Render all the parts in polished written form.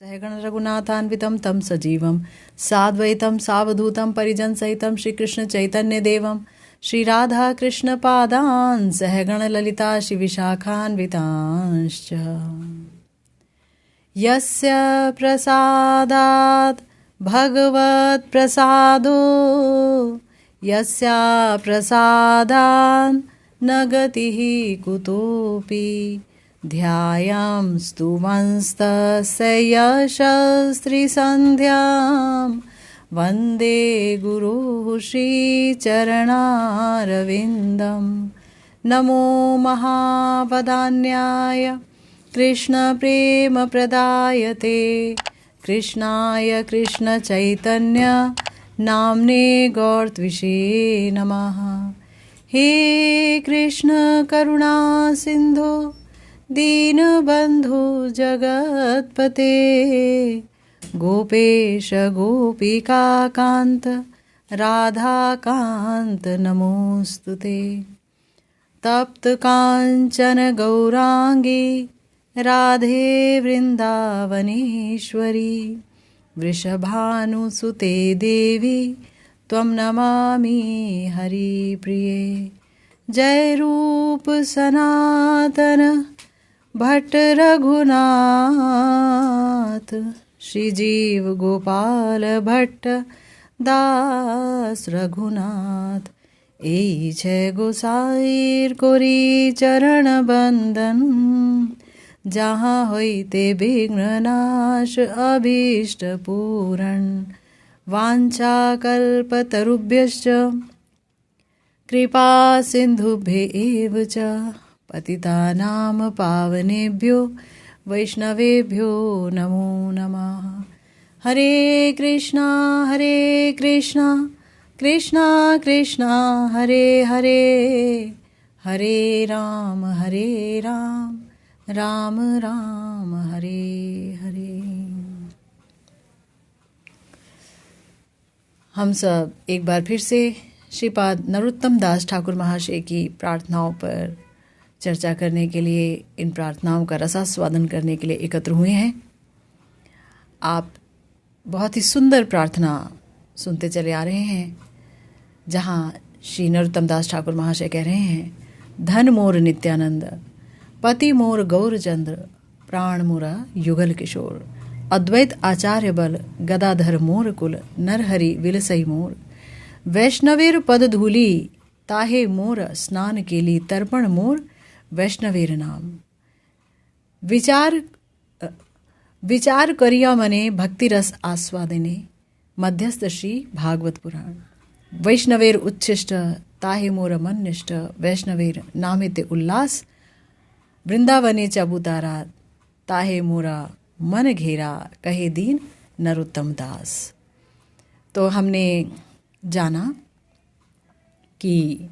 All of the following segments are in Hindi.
सहगण रघुनाथान्वितं तं सजीवं साद्वैतं सावधूतं परिजनसहितं श्रीकृष्ण चैतन्य देवं श्रीराधा कृष्ण पादान् सहगण ललिता श्रीविशाखान्वितांश्च यस्य प्रसादात् भगवत् प्रसादो यस्या प्रसादान् न गतिः कुतोऽपि ध्यायां स्तुवंस्तस्य यशस्त्रिसन्ध्यां वन्दे गुरुः श्रीचरणारविन्दं नमो महावदान्याय कृष्णप्रेमप्रदायते कृष्णाय कृष्णचैतन्य नाम्ने गौरत्विषे नमः। हे कृष्ण करुणा सिन्धो दीनबन्धु जगत्पते गोपेश गोपिकान्त राधाकान्त नमोऽस्तुते। तप्त काञ्चन गौरांगी राधे वृन्दावनेश्वरी वृषभानुसुते देवी त्वं नमामि हरिप्रिये। जय रूप सनातन भट्ट रघुनाथ श्रीजीव गोपाल भट्ट दास रघुनाथ এই છે গোসাইর করি চরণ বন্দন যাহা হইতে বিঘ্ন নাশ অভীষ্ট পূরণ वाञ्छा कल्पतरुभ्यश्च कृपा सिन्धुभ्येव च पतितानां पावनेभ्यो वैष्णवेभ्यो नमो नमः। हरे कृष्णा कृष्णा कृष्णा हरे हरे हरे राम राम राम हरे हरे। हम सब एक बार फिर से श्रीपाद नरोत्तम दास ठाकुर महाशय की प्रार्थनाओं पर चर्चा करने के लिए, इन प्रार्थनाओं का रसास्वादन करने के लिए एकत्र हुए हैं। आप बहुत ही सुंदर प्रार्थना सुनते चले आ रहे हैं, जहाँ श्री नरोत्तम दास ठाकुर महाशय कह रहे हैं, धन मोर नित्यानंद, पति मोर गौरचंद्र, प्राण मोरा युगल किशोर, अद्वैत आचार्य बल, गदाधर मोर कुल, नरहरि विलसई मोर, वैष्णवेर पद धूली, ताहे मोर स्नान केली, तर्पण मोर वैष्णवेर नाम। विचार करिया मने भक्ति रस आस्वादिने, मध्यस्थ श्री भागवत पुराण, वैष्णवेर उच्छिष्ट, ताहे मोर मन निष्ठ, वैष्णवेर नामेते उल्लास, वृंदावने चबूतारा, ताहे मोरा मन घेरा, कहे दीन नरोत्तम दास। तो हमने जाना कि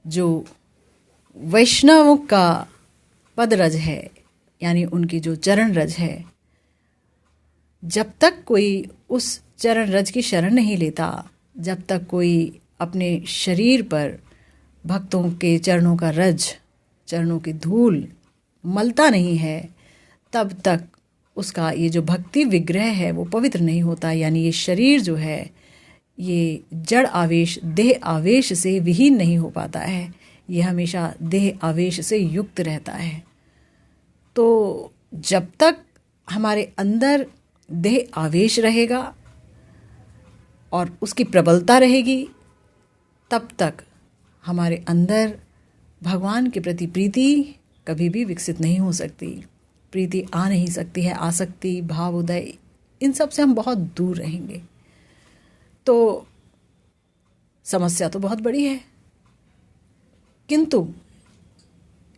जो वैष्णव का पद रज है, यानी उनकी जो चरण रज है, जब तक कोई उस चरण रज की शरण नहीं लेता, जब तक कोई अपने शरीर पर भक्तों के चरणों का रज, चरणों की धूल मलता नहीं है, तब तक उसका ये जो भक्ति विग्रह है वो पवित्र नहीं होता। यानी ये शरीर जो है ये जड़ आवेश, देह आवेश से विहीन नहीं हो पाता है, ये हमेशा देह आवेश से युक्त रहता है। तो जब तक हमारे अंदर देह आवेश रहेगा और उसकी प्रबलता रहेगी, तब तक हमारे अंदर भगवान के प्रति प्रीति कभी भी विकसित नहीं हो सकती, प्रीति आ नहीं सकती है। आसक्ति, भाव उदय, इन सब से हम बहुत दूर रहेंगे। तो समस्या तो बहुत बड़ी है, किंतु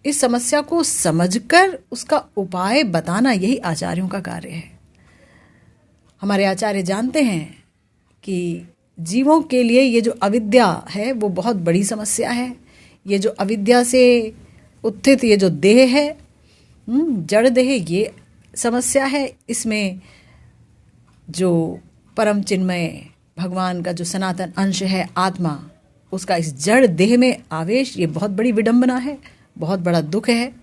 इस समस्या को समझकर उसका उपाय बताना यही आचार्यों का कार्य है। हमारे आचार्य जानते हैं कि जीवों के लिए ये जो अविद्या है वो बहुत बड़ी समस्या है। ये जो अविद्या से उत्थित ये जो देह है, जड़ देह, ये समस्या है। इसमें जो परम चिन्मय भगवान का जो सनातन अंश है आत्मा, उसका इस जड़ देह में आवेश, ये बहुत बड़ी विडंबना है, बहुत बड़ा दुख है।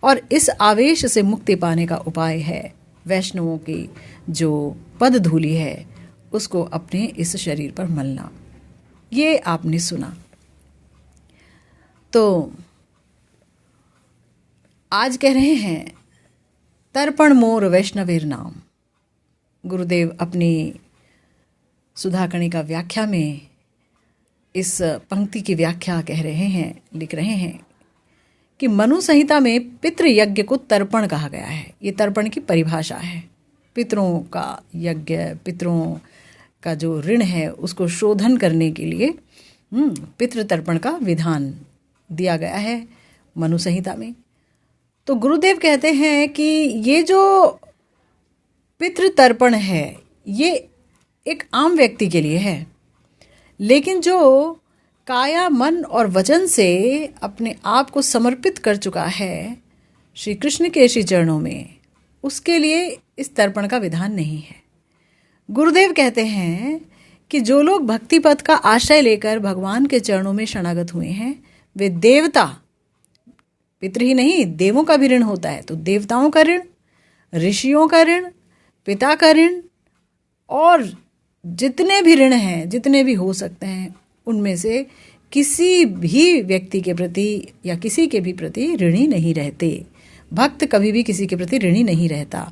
और इस आवेश से मुक्ति पाने का उपाय है वैष्णवों की जो पद धूलि है उसको अपने इस शरीर पर मलना, ये आपने सुना। तो आज कह रहे हैं तर्पण मोर वैष्णवेर नाम। गुरुदेव अपनी सुधाकर्णिका व्याख्या में इस पंक्ति की व्याख्या कह रहे हैं, लिख रहे हैं कि मनु संहिता में पितृयज्ञ को तर्पण कहा गया है। ये तर्पण की परिभाषा है। पितरों का यज्ञ, पितरों का जो ऋण है उसको शोधन करने के लिए पितृतर्पण का विधान दिया गया है मनु संहिता में। तो गुरुदेव कहते हैं कि ये जो पितृतर्पण है ये एक आम व्यक्ति के लिए है, लेकिन जो काया, मन और वचन से अपने आप को समर्पित कर चुका है श्री कृष्ण के श्री चरणों में, उसके लिए इस तर्पण का विधान नहीं है। गुरुदेव कहते हैं कि जो लोग भक्ति पथ का आश्रय लेकर भगवान के चरणों में शरणागत हुए हैं वे देवता, पितृ ही नहीं देवों का भी ऋण होता है, तो देवताओं का ऋण, ऋषियों का ऋण, पिता का ऋण और जितने भी ऋण हैं, जितने भी हो सकते हैं, उनमें से किसी भी व्यक्ति के प्रति या किसी के भी प्रति ऋणी नहीं रहते। भक्त कभी भी किसी के प्रति ऋणी नहीं रहता।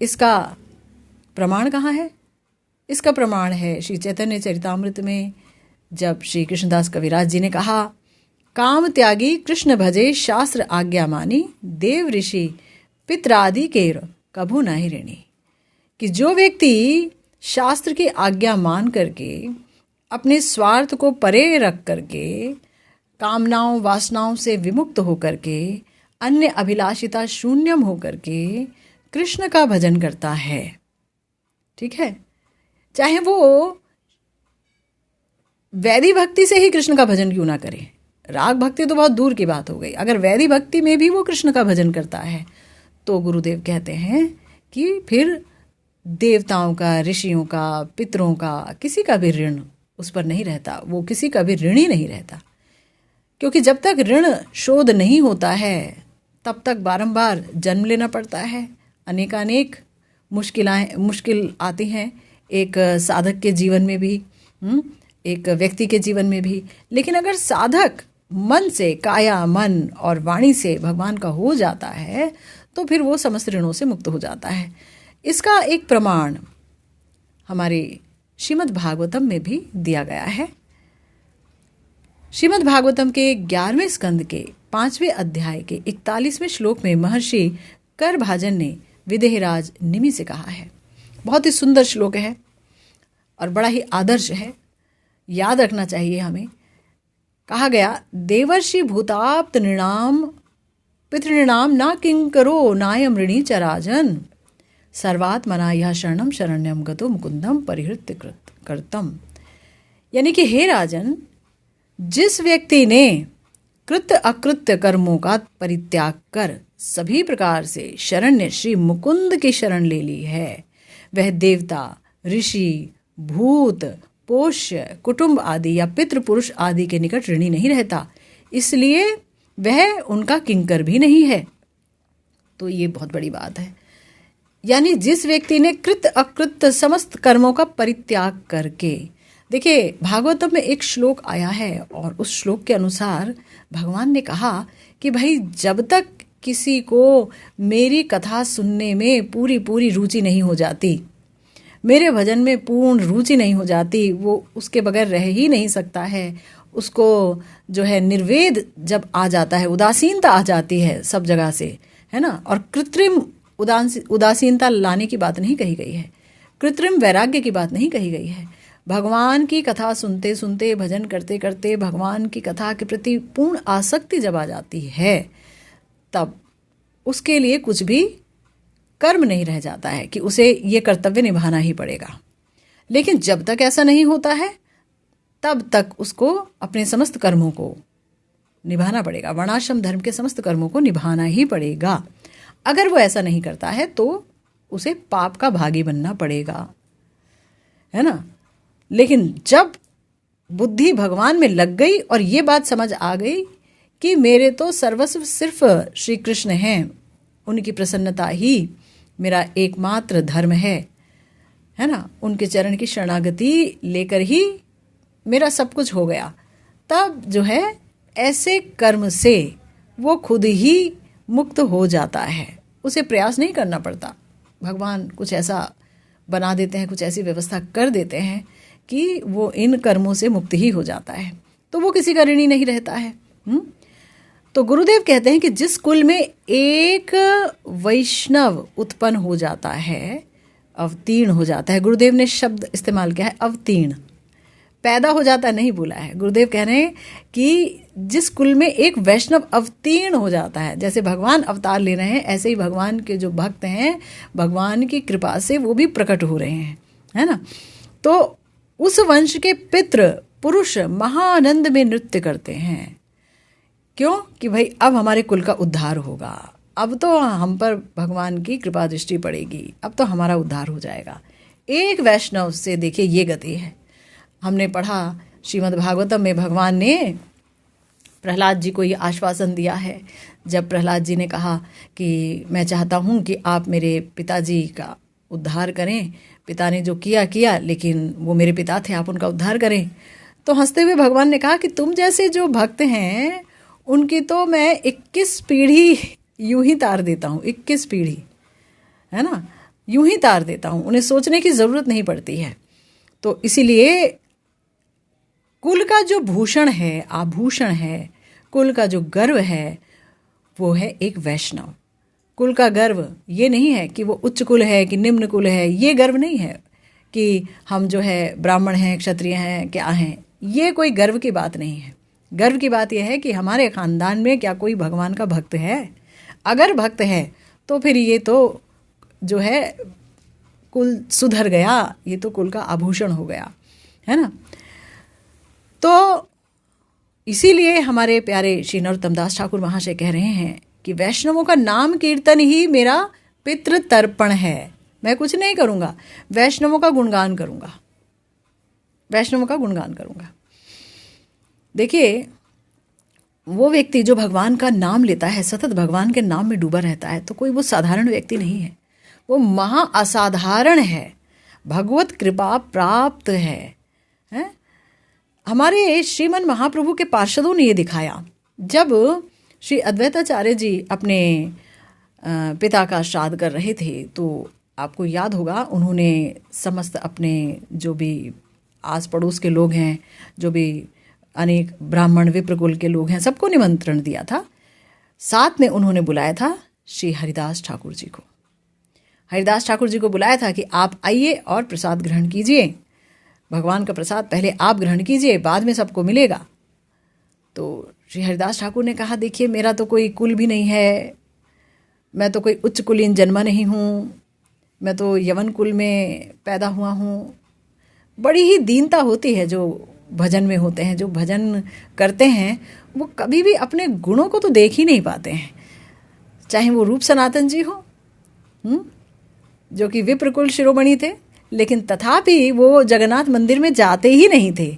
इसका प्रमाण कहाँ है? इसका प्रमाण है श्री चैतन्य चरितामृत में, जब श्री कृष्णदास कविराज जी ने कहा, काम त्यागी कृष्ण भजे शास्त्र आज्ञा मानी, देव ऋषि पितरादि केर कभू नहीं ऋणी। कि जो व्यक्ति शास्त्र की आज्ञा मान करके अपने स्वार्थ को परे रख करके कामनाओं वासनाओं से विमुक्त होकर के अन्य अभिलाषिता शून्यम होकर के कृष्ण का भजन करता है, ठीक है, चाहे वो वैदिक भक्ति से ही कृष्ण का भजन क्यों ना करे, राग भक्ति तो बहुत दूर की बात हो गई, अगर वैदिक भक्ति में भी वो कृष्ण का भजन करता है तो गुरुदेव कहते हैं कि फिर देवताओं का, ऋषियों का, पितरों का, किसी का भी ऋण उस पर नहीं रहता, वो किसी का भी ऋणी नहीं रहता। क्योंकि जब तक ऋण शोध नहीं होता है तब तक बारंबार जन्म लेना पड़ता है, अनेकानेक मुश्किल आती हैं एक साधक के जीवन में भी, एक व्यक्ति के जीवन में भी। लेकिन अगर साधक मन से, काया, मन और वाणी से भगवान का हो जाता है तो फिर वो समस्त ऋणों से मुक्त हो जाता है। इसका एक प्रमाण हमारे श्रीमद् भागवतम में भी दिया गया है। श्रीमद् भागवतम के 11वें स्कंद के 5वें अध्याय के 41वें श्लोक में महर्षि करभाजन ने विदेहराज निमि से कहा है। बहुत ही सुंदर श्लोक है और बड़ा ही आदर्श है, याद रखना चाहिए हमें। कहा गया, देवर्षि भूताप्त नृणाम पितृणाम ना किंकरो नायम ऋणी चराजन, सर्वात्मना यह शरणम शरण्यम गतो मुकुंदम परिहृत्य करतम। यानी कि हे राजन, जिस व्यक्ति ने कृत्य अकृत्य कर्मों का परित्याग कर सभी प्रकार से शरण्य श्री मुकुंद की शरण ले ली है, वह देवता, ऋषि, भूत, पोष्य, कुटुंब आदि या पितृ पुरुष आदि के निकट ऋणी नहीं रहता, इसलिए वह उनका किंकर भी नहीं है। तो ये बहुत बड़ी बात है। यानी जिस व्यक्ति ने कृत्य अकृत्य समस्त कर्मों का परित्याग करके, देखिए भागवतम में एक श्लोक आया है और उस श्लोक के अनुसार भगवान ने कहा कि भाई जब तक किसी को मेरी कथा सुनने में पूरी रुचि नहीं हो जाती, मेरे भजन में पूर्ण रुचि नहीं हो जाती, वो उसके बगैर रह ही नहीं सकता है। उसको जो है निर्वेद जब आ जाता है, उदासीनता आ जाती है सब जगह से, है ना। और कृत्रिम उदासीनता लाने की बात नहीं कही गई है, कृत्रिम वैराग्य की बात नहीं कही गई है। भगवान की कथा सुनते सुनते, भजन करते करते भगवान की कथा के प्रति पूर्ण आसक्ति जब आ जाती है, तब उसके लिए कुछ भी कर्म नहीं रह जाता है कि उसे ये कर्तव्य निभाना ही पड़ेगा। लेकिन जब तक ऐसा नहीं होता है तब तक उसको अपने समस्त कर्मों को निभाना पड़ेगा, वर्णाश्रम धर्म के समस्त कर्मों को निभाना ही पड़ेगा। अगर वो ऐसा नहीं करता है तो उसे पाप का भागी बनना पड़ेगा, है ना। लेकिन जब बुद्धि भगवान में लग गई और ये बात समझ आ गई कि मेरे तो सर्वस्व सिर्फ श्री कृष्ण हैं, उनकी प्रसन्नता ही मेरा एकमात्र धर्म है ना, उनके चरण की शरणागति लेकर ही मेरा सब कुछ हो गया, तब जो है ऐसे कर्म से वो खुद ही मुक्त हो जाता है, उसे प्रयास नहीं करना पड़ता। भगवान कुछ ऐसा बना देते हैं, कुछ ऐसी व्यवस्था कर देते हैं कि वो इन कर्मों से मुक्त ही हो जाता है, तो वो किसी का ऋणी नहीं रहता है। तो गुरुदेव कहते हैं कि जिस कुल में एक वैष्णव उत्पन्न हो जाता है, अवतीर्ण हो जाता है, गुरुदेव ने शब्द इस्तेमाल किया है अवतीर्ण, पैदा हो जाता नहीं बोला है। गुरुदेव कह रहे हैं कि जिस कुल में एक वैष्णव अवतीर्ण हो जाता है, जैसे भगवान अवतार ले रहे हैं, ऐसे ही भगवान के जो भक्त हैं, भगवान की कृपा से वो भी प्रकट हो रहे हैं, है ना। तो उस वंश के पितृ पुरुष महाआनंद में नृत्य करते हैं। क्यों? कि भाई अब हमारे कुल का उद्धार होगा, अब तो हम पर भगवान की कृपा दृष्टि पड़ेगी, अब तो हमारा उद्धार हो जाएगा। एक वैष्णव से देखिए ये गति है। हमने पढ़ा श्रीमद् भागवतम में, भगवान ने प्रहलाद जी को ये आश्वासन दिया है, जब प्रहलाद जी ने कहा कि मैं चाहता हूँ कि आप मेरे पिताजी का उद्धार करें, पिता ने जो किया किया, लेकिन वो मेरे पिता थे, आप उनका उद्धार करें। तो हंसते हुए भगवान ने कहा कि तुम जैसे जो भक्त हैं उनकी तो मैं 21 पीढ़ी यूं ही तार देता हूँ, 21 पीढ़ी, है ना, यूं ही तार देता हूँ, उन्हें सोचने की ज़रूरत नहीं पड़ती है। तो इसीलिए कुल का जो भूषण है, आभूषण है, कुल का जो गर्व है, वो है एक वैष्णव। कुल का गर्व ये नहीं है कि वो उच्च कुल है कि निम्न कुल है, ये गर्व नहीं है कि हम जो है ब्राह्मण हैं, क्षत्रिय हैं, क्या हैं, ये कोई गर्व की बात नहीं है। गर्व की बात यह है कि हमारे खानदान में क्या कोई भगवान का भक्त है। अगर भक्त है तो फिर ये तो जो है कुल सुधर गया, ये तो कुल का आभूषण हो गया, है ना। तो इसीलिए हमारे प्यारे श्री नरोत्तम दास ठाकुर महाशय कह रहे हैं कि वैष्णवों का नाम कीर्तन ही मेरा पितृ तर्पण है। मैं कुछ नहीं करूँगा, वैष्णवों का गुणगान करूँगा, वैष्णवों का गुणगान करूँगा। देखिए, वो व्यक्ति जो भगवान का नाम लेता है, सतत भगवान के नाम में डूबा रहता है, तो कोई वो साधारण व्यक्ति नहीं है, वो महा असाधारण है, भगवत कृपा प्राप्त है। हमारे श्रीमन महाप्रभु के पार्षदों ने ये दिखाया, जब श्री अद्वैताचार्य जी अपने पिता का श्राद्ध कर रहे थे, तो आपको याद होगा उन्होंने समस्त अपने जो भी आस पड़ोस के लोग हैं, जो भी अनेक ब्राह्मण विप्रकुल के लोग हैं, सबको निमंत्रण दिया था। साथ में उन्होंने बुलाया था श्री हरिदास ठाकुर जी को। हरिदास ठाकुर जी को बुलाया था कि आप आइए और प्रसाद ग्रहण कीजिए, भगवान का प्रसाद पहले आप ग्रहण कीजिए, बाद में सबको मिलेगा। तो श्री हरिदास ठाकुर ने कहा, देखिए मेरा तो कोई कुल भी नहीं है, मैं तो कोई उच्च कुलीन जन्मा नहीं हूँ, मैं तो यवन कुल में पैदा हुआ हूँ। बड़ी ही दीनता होती है जो भजन में होते हैं, जो भजन करते हैं, वो कभी भी अपने गुणों को तो देख ही नहीं पाते हैं। चाहे वो रूप सनातन जी हो, जो कि विप्रकुल शिरोमणि थे, लेकिन तथापि वो जगन्नाथ मंदिर में जाते ही नहीं थे।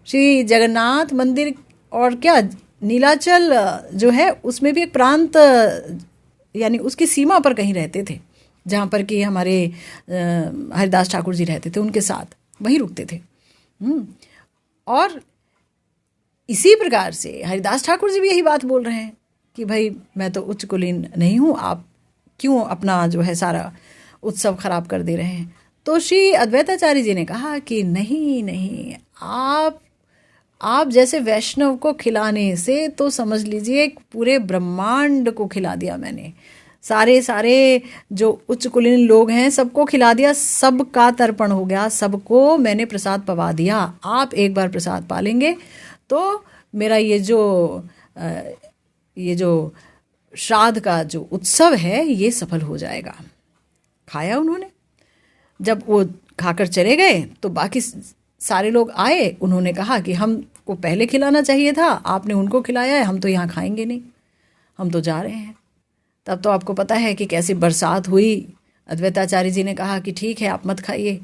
श्री जगन्नाथ मंदिर और क्या नीलाचल जो है उसमें भी एक प्रांत, यानी उसकी सीमा पर कहीं रहते थे, जहाँ पर कि हमारे हरिदास ठाकुर जी रहते थे, उनके साथ वहीं रुकते थे। और इसी प्रकार से हरिदास ठाकुर जी भी यही बात बोल रहे हैं कि भाई मैं तो उच्च कुलीन नहीं हूँ, आप क्यों अपना जो है सारा उत्सव खराब कर दे रहे हैं। तो श्री अद्वैताचार्य जी ने कहा कि नहीं नहीं, आप जैसे वैष्णव को खिलाने से तो समझ लीजिए पूरे ब्रह्मांड को खिला दिया मैंने, सारे जो उच्च कुलीन लोग हैं सबको खिला दिया, सबका तर्पण हो गया, सबको मैंने प्रसाद पवा दिया। आप एक बार प्रसाद पा लेंगे तो मेरा ये जो श्राद्ध का जो उत्सव है ये सफल हो जाएगा। खाया उन्होंने, जब वो खाकर चले गए तो बाकी सारे लोग आए, उन्होंने कहा कि हमको पहले खिलाना चाहिए था, आपने उनको खिलाया है, हम तो यहाँ खाएंगे नहीं, हम तो जा रहे हैं। तब तो आपको पता है कि कैसी बरसात हुई। अद्वैताचार्य जी ने कहा कि ठीक है आप मत खाइए,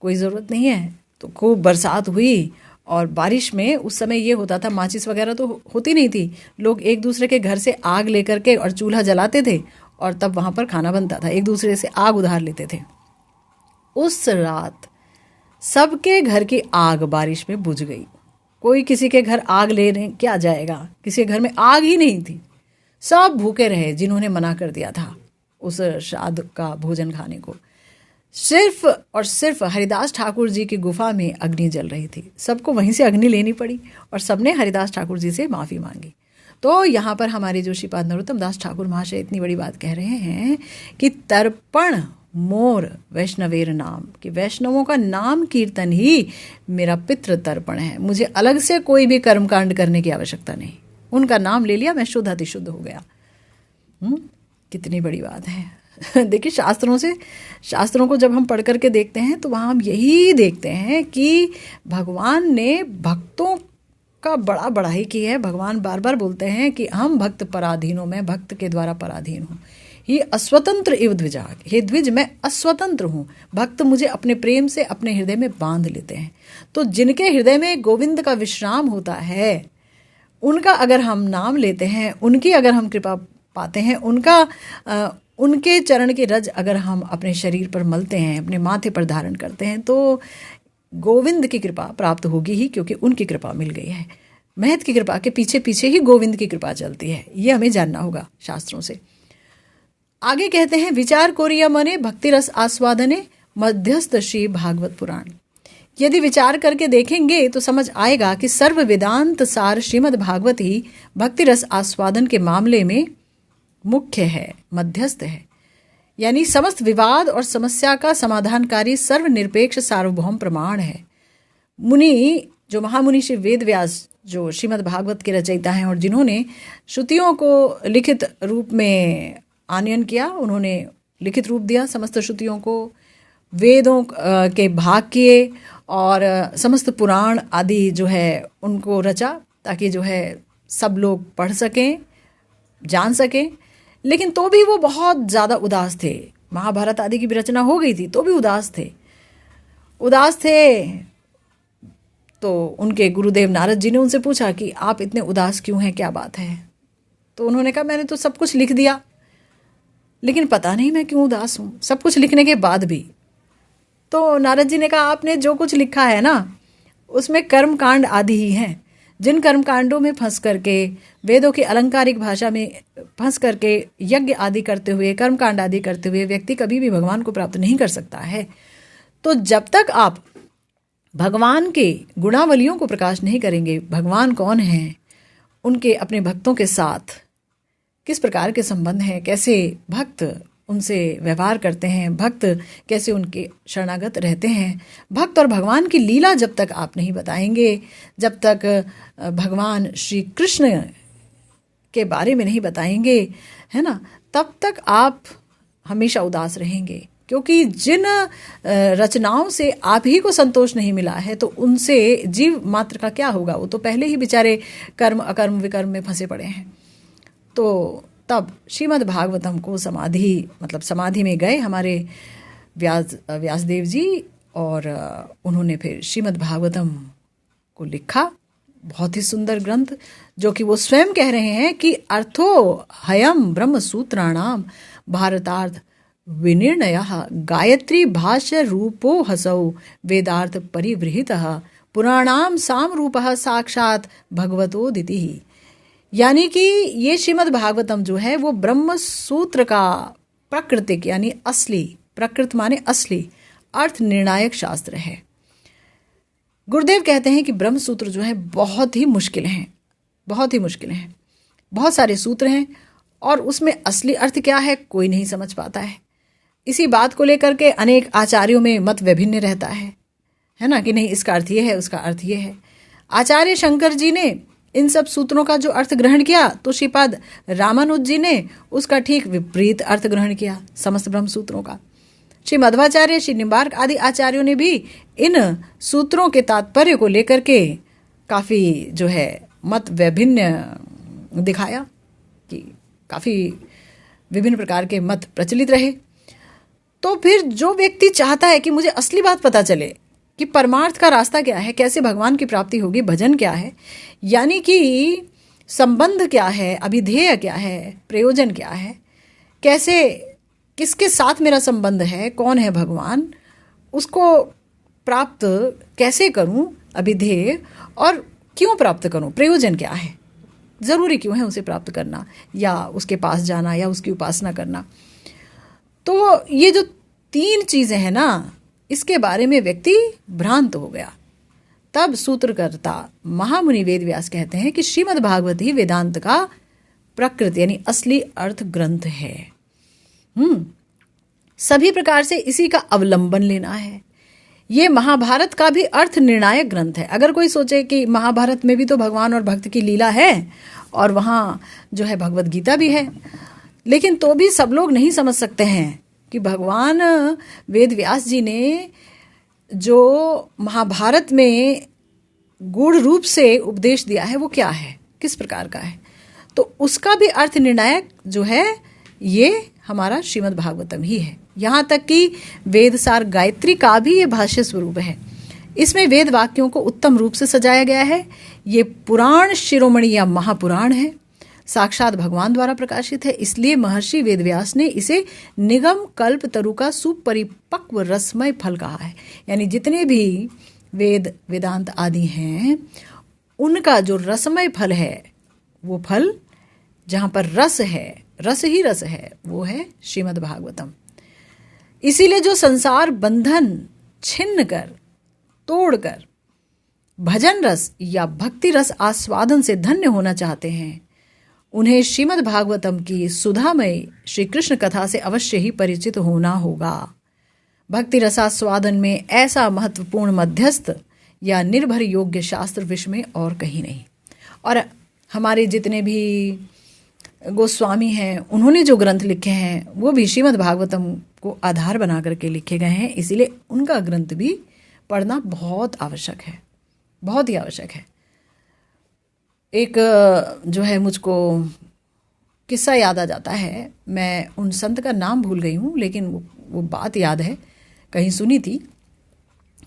कोई ज़रूरत नहीं है। तो खूब बरसात हुई, और बारिश में उस समय ये होता था, माचिस वगैरह तो होती नहीं थी, लोग एक दूसरे के घर से आग लेकर के और चूल्हा जलाते थे और तब वहाँ पर खाना बनता था, एक दूसरे से आग उधार लेते थे। उस रात सबके घर की आग बारिश में बुझ गई। कोई किसी के घर आग लेने क्या जाएगा, किसी के घर में आग ही नहीं थी। सब भूखे रहे जिन्होंने मना कर दिया था उस श्राद्ध का भोजन खाने को। सिर्फ और सिर्फ हरिदास ठाकुर जी की गुफा में अग्नि जल रही थी। सबको वहीं से अग्नि लेनी पड़ी और सबने हरिदास ठाकुर जी से माफ़ी मांगी। तो यहाँ पर हमारे जो श्रीपाद नरोत्तम दास ठाकुर महाशय इतनी बड़ी बात कह रहे हैं कि तर्पण मोर वैष्णवेर नाम, कि वैष्णवों का नाम कीर्तन ही मेरा पितृ तर्पण है। मुझे अलग से कोई भी कर्मकांड करने की आवश्यकता नहीं, उनका नाम ले लिया, मैं शुद्ध अतिशुद्ध हो गया। कितनी बड़ी बात है। देखिए शास्त्रों को जब हम पढ़ करके देखते हैं तो वहाँ हम यही देखते हैं कि भगवान ने भक्तों का बड़ा बड़ाई की है। भगवान बार बार बोलते हैं कि हम भक्त पराधीन हूँ, मैं भक्त के द्वारा पराधीन हूँ। ये अस्वतंत्र इव द्विजाग, हे द्विज मैं अस्वतंत्र हूँ, भक्त मुझे अपने प्रेम से अपने हृदय में बांध लेते हैं। तो जिनके हृदय में गोविंद का विश्राम होता है, उनका अगर हम नाम लेते हैं, उनकी अगर हम कृपा पाते हैं, उनके चरण के रज अगर हम अपने शरीर पर मलते हैं, अपने माथे पर धारण करते हैं, तो गोविंद की कृपा प्राप्त होगी ही, क्योंकि उनकी कृपा मिल गई है। महत की कृपा के पीछे पीछे ही गोविंद की कृपा चलती है, ये हमें जानना होगा शास्त्रों से। आगे कहते हैं, विचार कोरिया मने भक्ति रस आस्वादने मध्यस्थ श्री भागवत पुराण। यदि विचार करके देखेंगे तो समझ आएगा कि सर्व वेदांत सार श्रीमद् भागवत ही भक्ति रस आस्वादन के मामले में मुख्य है, मध्यस्थ है। यानी समस्त विवाद और समस्या का समाधानकारी सर्वनिरपेक्ष सार्वभौम प्रमाण है। मुनि, जो महामुनि श्री वेद व्यास, जो श्रीमद् भागवत के रचयिता हैं और जिन्होंने श्रुतियों को लिखित रूप में आनयन किया, उन्होंने लिखित रूप दिया समस्त श्रुतियों को, वेदों के भाग किए और समस्त पुराण आदि जो है उनको रचा, ताकि जो है सब लोग पढ़ सकें, जान सकें। लेकिन तो भी वो बहुत ज़्यादा उदास थे। महाभारत आदि की भी रचना हो गई थी तो भी उदास थे। तो उनके गुरुदेव नारद जी ने उनसे पूछा कि आप इतने उदास क्यों हैं, क्या बात है? तो उन्होंने कहा, मैंने तो सब कुछ लिख दिया, लेकिन पता नहीं मैं क्यों उदास हूँ, सब कुछ लिखने के बाद भी। तो नारद जी ने कहा, आपने जो कुछ लिखा है ना, उसमें कर्म कांड आदि ही हैं। जिन कर्म कांडों में फंस करके, वेदों की अलंकारिक भाषा में फंस करके यज्ञ आदि करते हुए, कर्म कांड आदि करते हुए व्यक्ति कभी भी भगवान को प्राप्त नहीं कर सकता है। तो जब तक आप भगवान के गुणावलियों को प्रकाश नहीं करेंगे, भगवान कौन हैं, उनके अपने भक्तों के साथ किस प्रकार के संबंध हैं, कैसे भक्त उनसे व्यवहार करते हैं, भक्त कैसे उनके शरणागत रहते हैं, भक्त और भगवान की लीला जब तक आप नहीं बताएंगे, जब तक भगवान श्री कृष्ण के बारे में नहीं बताएंगे, है ना, तब तक आप हमेशा उदास रहेंगे। क्योंकि जिन रचनाओं से आप ही को संतोष नहीं मिला है, तो उनसे जीव मात्र का क्या होगा? वो तो पहले ही बेचारे कर्म अकर्म विकर्म में फंसे पड़े हैं। तो तब श्रीमद् भागवतम को समाधि में गए हमारे व्यासदेव जी, और उन्होंने फिर श्रीमद् भागवतम को लिखा। बहुत ही सुंदर ग्रंथ, जो कि वो स्वयं कह रहे हैं कि अर्थो हयम ब्रह्म सूत्राणाम भारतार्थ विनिर्णयः गायत्री भाष्य रूपो हसौ वेदार्थ परिवृहितः पुराणाम साम रूपः साक्षात भगवतोदितिः। यानी कि ये श्रीमद् भागवतम जो है वो ब्रह्म सूत्र का प्राकृतिक, यानी असली, प्रकृत माने असली, अर्थ निर्णायक शास्त्र है। गुरुदेव कहते हैं कि ब्रह्म सूत्र जो है बहुत ही मुश्किल हैं। बहुत सारे सूत्र हैं और उसमें असली अर्थ क्या है कोई नहीं समझ पाता है। इसी बात को लेकर के अनेक आचार्यों में मत विभिन्न रहता है ना, कि नहीं इसका अर्थ ये है, उसका अर्थ ये है। आचार्य शंकर जी ने इन सब सूत्रों का जो अर्थ ग्रहण किया, तो श्रीपाद रामानुज जी ने उसका ठीक विपरीत अर्थ ग्रहण किया समस्त ब्रह्म सूत्रों का। श्री मध्वाचार्य, श्री निम्बार्क आदि आचार्यों ने भी इन सूत्रों के तात्पर्य को लेकर के काफ़ी जो है मत वैभिन्न दिखाया, कि काफ़ी विभिन्न प्रकार के मत प्रचलित रहे। तो फिर जो व्यक्ति चाहता है कि मुझे असली बात पता चले कि परमार्थ का रास्ता क्या है, कैसे भगवान की प्राप्ति होगी, भजन क्या है, यानी कि संबंध क्या है, अभिधेय क्या है, प्रयोजन क्या है, कैसे, किसके साथ मेरा संबंध है, कौन है भगवान, उसको प्राप्त कैसे करूं, अभिधेय, और क्यों प्राप्त करूं, प्रयोजन क्या है, ज़रूरी क्यों है उसे प्राप्त करना या उसके पास जाना या उसकी उपासना करना। तो ये जो 3 चीज़ें हैं ना, इसके बारे में व्यक्ति भ्रांत हो गया। तब सूत्रकर्ता महामुनि वेदव्यास कहते हैं कि श्रीमद् भागवत ही वेदांत का प्रकृति यानी असली अर्थ ग्रंथ है। सभी प्रकार से इसी का अवलंबन लेना है। ये महाभारत का भी अर्थ निर्णायक ग्रंथ है। अगर कोई सोचे कि महाभारत में भी तो भगवान और भक्त की लीला है और वहाँ जो है भगवत गीता भी है, लेकिन तो भी सब लोग नहीं समझ सकते हैं कि भगवान वेद व्यास जी ने जो महाभारत में गूढ़ रूप से उपदेश दिया है वो क्या है, किस प्रकार का है। तो उसका भी अर्थ निर्णायक जो है ये हमारा श्रीमद् भागवतम ही है। यहाँ तक कि वेदसार गायत्री का भी ये भाष्य स्वरूप है। इसमें वेद वाक्यों को उत्तम रूप से सजाया गया है। ये पुराण शिरोमणि या महापुराण है, साक्षात भगवान द्वारा प्रकाशित है। इसलिए महर्षि वेदव्यास ने इसे निगम कल्प तरु का सुपरिपक्व रसमय फल कहा है। यानी जितने भी वेद वेदांत आदि हैं उनका जो रसमय फल है, वो फल जहाँ पर रस है, रस ही रस है, वो है श्रीमद् भागवतम। इसीलिए जो संसार बंधन छिन्न कर, तोड़कर भजन रस या भक्ति रस आस्वादन से धन्य होना चाहते हैं, उन्हें श्रीमद् भागवतम की सुधामय श्री कृष्ण कथा से अवश्य ही परिचित होना होगा। भक्ति रसास्वादन में ऐसा महत्वपूर्ण मध्यस्थ या निर्भर योग्य शास्त्र विश्व में और कहीं नहीं। और हमारे जितने भी गोस्वामी हैं उन्होंने जो ग्रंथ लिखे हैं वो भी श्रीमद् भागवतम को आधार बना करके लिखे गए हैं। इसीलिए उनका ग्रंथ भी पढ़ना बहुत आवश्यक है, बहुत ही आवश्यक है। एक जो है मुझको किस्सा याद आ जाता है, मैं उन संत का नाम भूल गई हूँ, लेकिन वो बात याद है, कहीं सुनी थी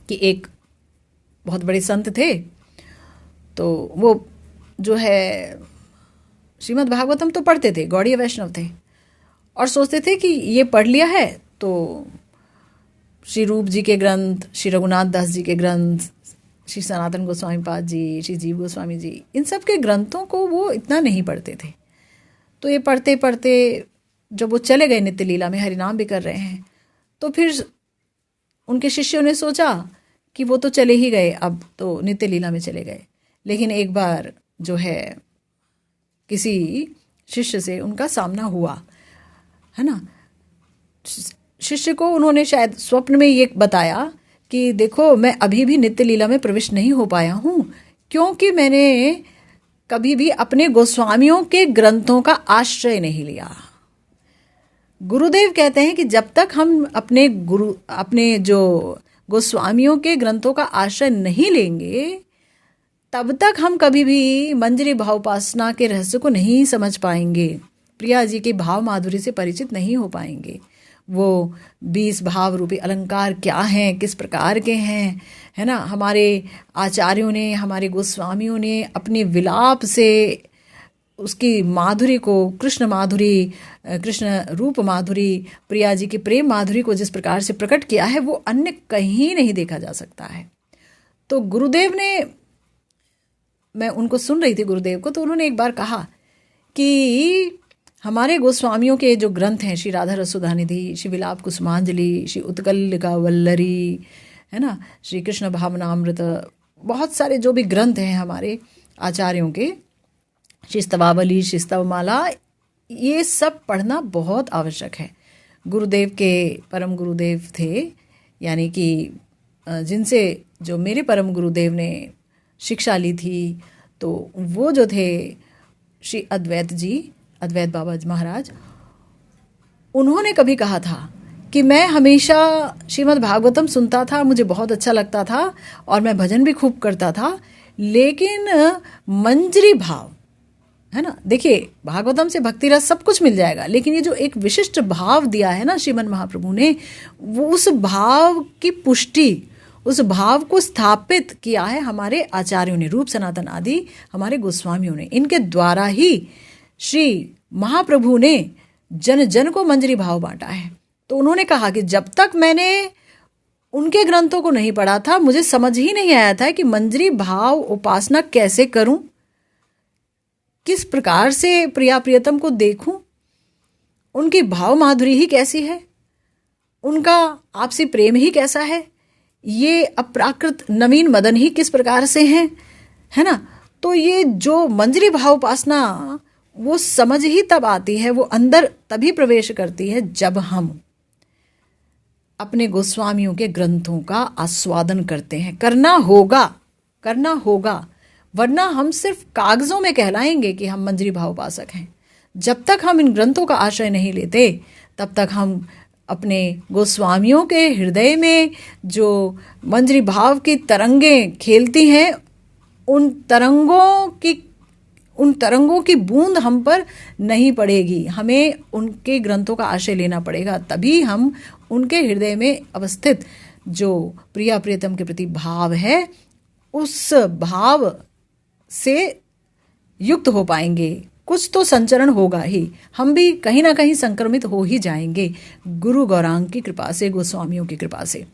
कि एक बहुत बड़े संत थे, तो वो जो है श्रीमद् भागवतम तो पढ़ते थे, गौड़ीय वैष्णव थे, और सोचते थे कि ये पढ़ लिया है तो श्री रूप जी के ग्रंथ, श्री रघुनाथ दास जी के ग्रंथ, श्री सनातन गोस्वामी पाद जी, श्री जीव गोस्वामी जी, इन सब के ग्रंथों को वो इतना नहीं पढ़ते थे। तो ये पढ़ते पढ़ते जब वो चले गए नित्य लीला में, हरिनाम भी कर रहे हैं, तो फिर उनके शिष्यों ने सोचा कि वो तो चले ही गए, अब तो नित्य लीला में चले गए। लेकिन एक बार जो है किसी शिष्य से उनका सामना हुआ, है ना। शिष्य को उन्होंने शायद स्वप्न में ये बताया कि देखो मैं अभी भी नित्य लीला में प्रविष्ट नहीं हो पाया हूँ, क्योंकि मैंने कभी भी अपने गोस्वामियों के ग्रंथों का आश्रय नहीं लिया। गुरुदेव कहते हैं कि जब तक हम अपने जो गोस्वामियों के ग्रंथों का आश्रय नहीं लेंगे, तब तक हम कभी भी मंजरी भावोपासना के रहस्य को नहीं समझ पाएंगे, प्रिया जी के भाव माधुरी से परिचित नहीं हो पाएंगे। वो 20 भाव रूपी अलंकार क्या हैं, किस प्रकार के हैं, है ना। हमारे आचार्यों ने, हमारे गोस्वामियों ने अपने विलाप से उसकी माधुरी को, कृष्ण माधुरी, कृष्ण रूप माधुरी, प्रिया जी की प्रेम माधुरी को जिस प्रकार से प्रकट किया है वो अन्य कहीं नहीं देखा जा सकता है। तो गुरुदेव ने, मैं उनको सुन रही थी गुरुदेव को, तो उन्होंने एक बार कहा कि हमारे गोस्वामियों के जो ग्रंथ हैं, श्री राधा रसोधानिधि, श्री विलाप कुसुमांजलि, श्री उत्कलिका वल्लरी, है ना, श्री कृष्ण भावनामृत, बहुत सारे जो भी ग्रंथ हैं हमारे आचार्यों के, श्री स्तवावली, श्री स्तवमाला, ये सब पढ़ना बहुत आवश्यक है। गुरुदेव के परम गुरुदेव थे, यानी कि जिनसे जो मेरे परम गुरुदेव ने शिक्षा ली थी, तो वो जो थे श्री अद्वैत जी, अद्वैत बाबा महाराज, उन्होंने कभी कहा था कि मैं हमेशा श्रीमद् भागवतम सुनता था, मुझे बहुत अच्छा लगता था और मैं भजन भी खूब करता था, लेकिन मंजरी भाव, है ना, देखिए भागवतम से भक्ति रस सब कुछ मिल जाएगा, लेकिन ये जो एक विशिष्ट भाव दिया है ना श्रीमन महाप्रभु ने, वो उस भाव की पुष्टि, उस भाव को स्थापित किया है हमारे आचार्यों ने, रूप सनातन आदि हमारे गोस्वामियों ने। इनके द्वारा ही श्री महाप्रभु ने जन जन को मंजरी भाव बांटा है। तो उन्होंने कहा कि जब तक मैंने उनके ग्रंथों को नहीं पढ़ा था, मुझे समझ ही नहीं आया था कि मंजरी भाव उपासना कैसे करूं, किस प्रकार से प्रिया प्रियतम को देखूं, उनकी भाव माधुरी ही कैसी है, उनका आपसी प्रेम ही कैसा है, ये अप्राकृत नवीन मदन ही किस प्रकार से हैं, है ना। तो ये जो मंजरी भाव उपासना वो समझ ही तब आती है, वो अंदर तभी प्रवेश करती है जब हम अपने गोस्वामियों के ग्रंथों का आस्वादन करते हैं। करना होगा, वरना हम सिर्फ कागजों में कहलाएंगे कि हम मंजरी भाव उपासक हैं। जब तक हम इन ग्रंथों का आश्रय नहीं लेते, तब तक हम अपने गोस्वामियों के हृदय में जो मंजरी भाव की तरंगें खेलती हैं, उन तरंगों की बूंद हम पर नहीं पड़ेगी। हमें उनके ग्रंथों का आश्रय लेना पड़ेगा, तभी हम उनके हृदय में अवस्थित जो प्रिया प्रियतम के प्रति भाव है, उस भाव से युक्त हो पाएंगे। कुछ तो संचरण होगा ही, हम भी कहीं ना कहीं संक्रमित हो ही जाएंगे गुरु गौरांग की कृपा से, गोस्वामियों की कृपा से।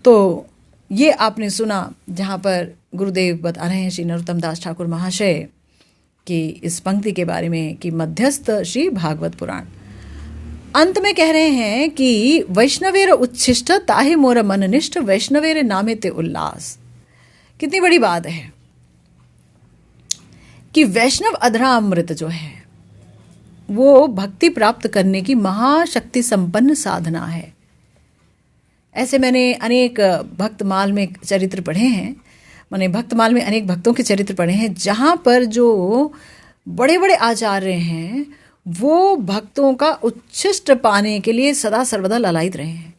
तो ये आपने सुना जहाँ पर गुरुदेव बता रहे हैं श्री नरोत्तम दास ठाकुर महाशय की इस पंक्ति के बारे में कि मध्यस्थ श्री भागवत पुराण। अंत में कह रहे हैं कि वैष्णवेर उच्छिष्ट ताहि मोर मननिष्ठ वैष्णवेर नामे ते उल्लास। कितनी बड़ी बात है कि वैष्णव अधरा अमृत जो है वो भक्ति प्राप्त करने की महाशक्ति संपन्न साधना है। ऐसे मैंने अनेक भक्तमाल में चरित्र पढ़े हैं, मैंने भक्तमाल में अनेक भक्तों के चरित्र पढ़े हैं, जहाँ पर जो बड़े बड़े आचार्य हैं वो भक्तों का उच्छिष्ट पाने के लिए सदा सर्वदा ललायित रहे हैं।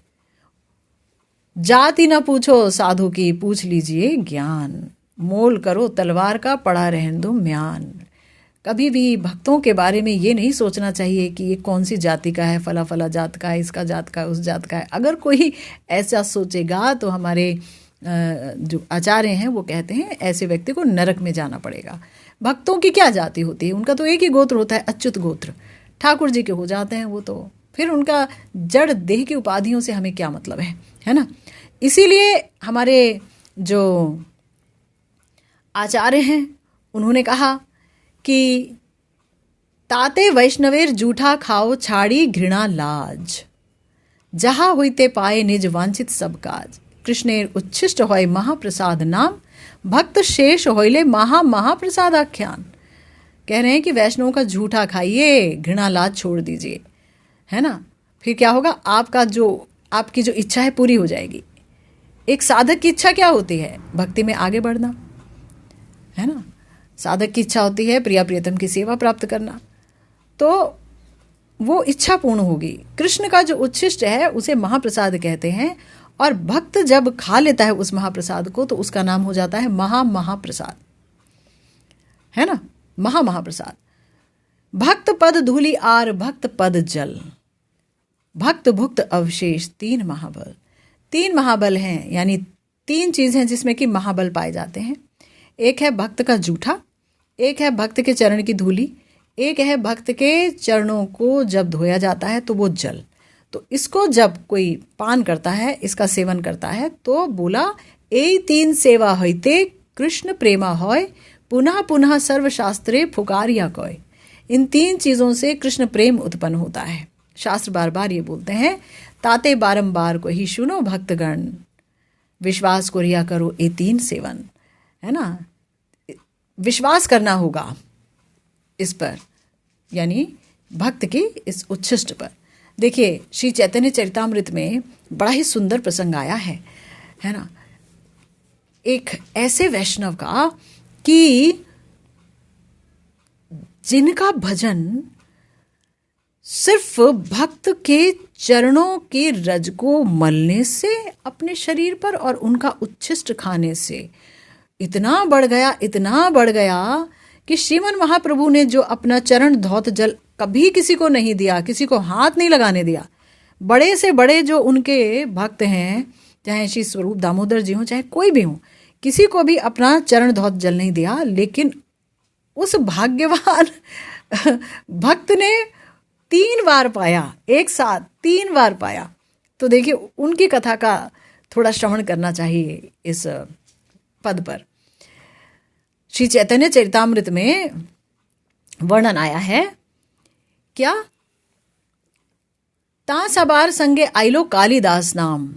जाति न पूछो साधु की, पूछ लीजिए ज्ञान, मोल करो तलवार का, पड़ा रहने दो म्यान। कभी भी भक्तों के बारे में ये नहीं सोचना चाहिए कि ये कौन सी जाति का है, फला फला जात का है, इसका जात का है, उस जात का है। अगर कोई ऐसा सोचेगा तो हमारे जो आचार्य हैं वो कहते हैं ऐसे व्यक्ति को नरक में जाना पड़ेगा। भक्तों की क्या जाति होती है, उनका तो एक ही गोत्र होता है, अच्युत गोत्र। ठाकुर जी के हो जाते हैं वो, तो फिर उनका जड़ देह की उपाधियों से हमें क्या मतलब है ना। इसीलिए हमारे जो आचार्य हैं उन्होंने कहा कि ताते वैष्णवेर जूठा खाओ छाड़ी घृणा लाज, जहाँ होइते पाए निज वांछित सब काज। कृष्णेर उच्छिष्ट होय महाप्रसाद नाम, भक्त शेष होइले महाप्रसाद आख्यान। कह रहे हैं कि वैष्णव का झूठा खाइए, घृणा लाज छोड़ दीजिए, है ना। फिर क्या होगा, आपकी जो इच्छा है पूरी हो जाएगी। एक साधक की इच्छा क्या होती है, भक्ति में आगे बढ़ना, है ना। साधक की इच्छा होती है प्रिया प्रियतम की सेवा प्राप्त करना, तो वो इच्छा पूर्ण होगी। कृष्ण का जो उच्छिष्ट है उसे महाप्रसाद कहते हैं, और भक्त जब खा लेता है उस महाप्रसाद को तो उसका नाम हो जाता है महाप्रसाद, है ना, महाप्रसाद। भक्त पद धूलि आर भक्त पद जल, भक्त भुक्त अवशेष तीन महाबल। तीन महाबल हैं, यानी तीन चीज हैं जिसमें कि महाबल पाए जाते हैं। एक है भक्त का जूठा, एक है भक्त के चरण की धूली, एक है भक्त के चरणों को जब धोया जाता है तो वो जल। तो इसको जब कोई पान करता है, इसका सेवन करता है, तो बोला ए तीन सेवा होइते कृष्ण प्रेमा होय, पुनः पुनः सर्वशास्त्रे फुकारिया कोय। इन तीन चीजों से कृष्ण प्रेम उत्पन्न होता है। शास्त्र बार बार ये बोलते हैं, ताते बारंबार को ही सुनो भक्तगण, विश्वास को रिया करो ए तीन सेवन, है ना। विश्वास करना होगा इस पर, यानी भक्त की इस उच्छिष्ट पर। देखिए श्री चैतन्य चरितामृत में बड़ा ही सुंदर प्रसंग आया है ना, एक ऐसे वैष्णव का कि जिनका भजन सिर्फ भक्त के चरणों के रज को मलने से अपने शरीर पर और उनका उच्छिष्ट खाने से इतना बढ़ गया कि श्रीमन महाप्रभु ने जो अपना चरण धौत जल कभी किसी को नहीं दिया, किसी को हाथ नहीं लगाने दिया। बड़े से बड़े जो उनके भक्त हैं, चाहे श्री स्वरूप दामोदर जी हों, चाहे कोई भी हो, किसी को भी अपना चरण धौत जल नहीं दिया। लेकिन उस भाग्यवान भक्त ने 3 बार पाया, एक साथ 3 बार पाया। तो देखिए उनकी कथा का थोड़ा श्रवण करना चाहिए इस पद पर। श्री चैतन्य चरितामृत में वर्णन आया है क्या, ता सबार संगे आइलो कालिदास नाम,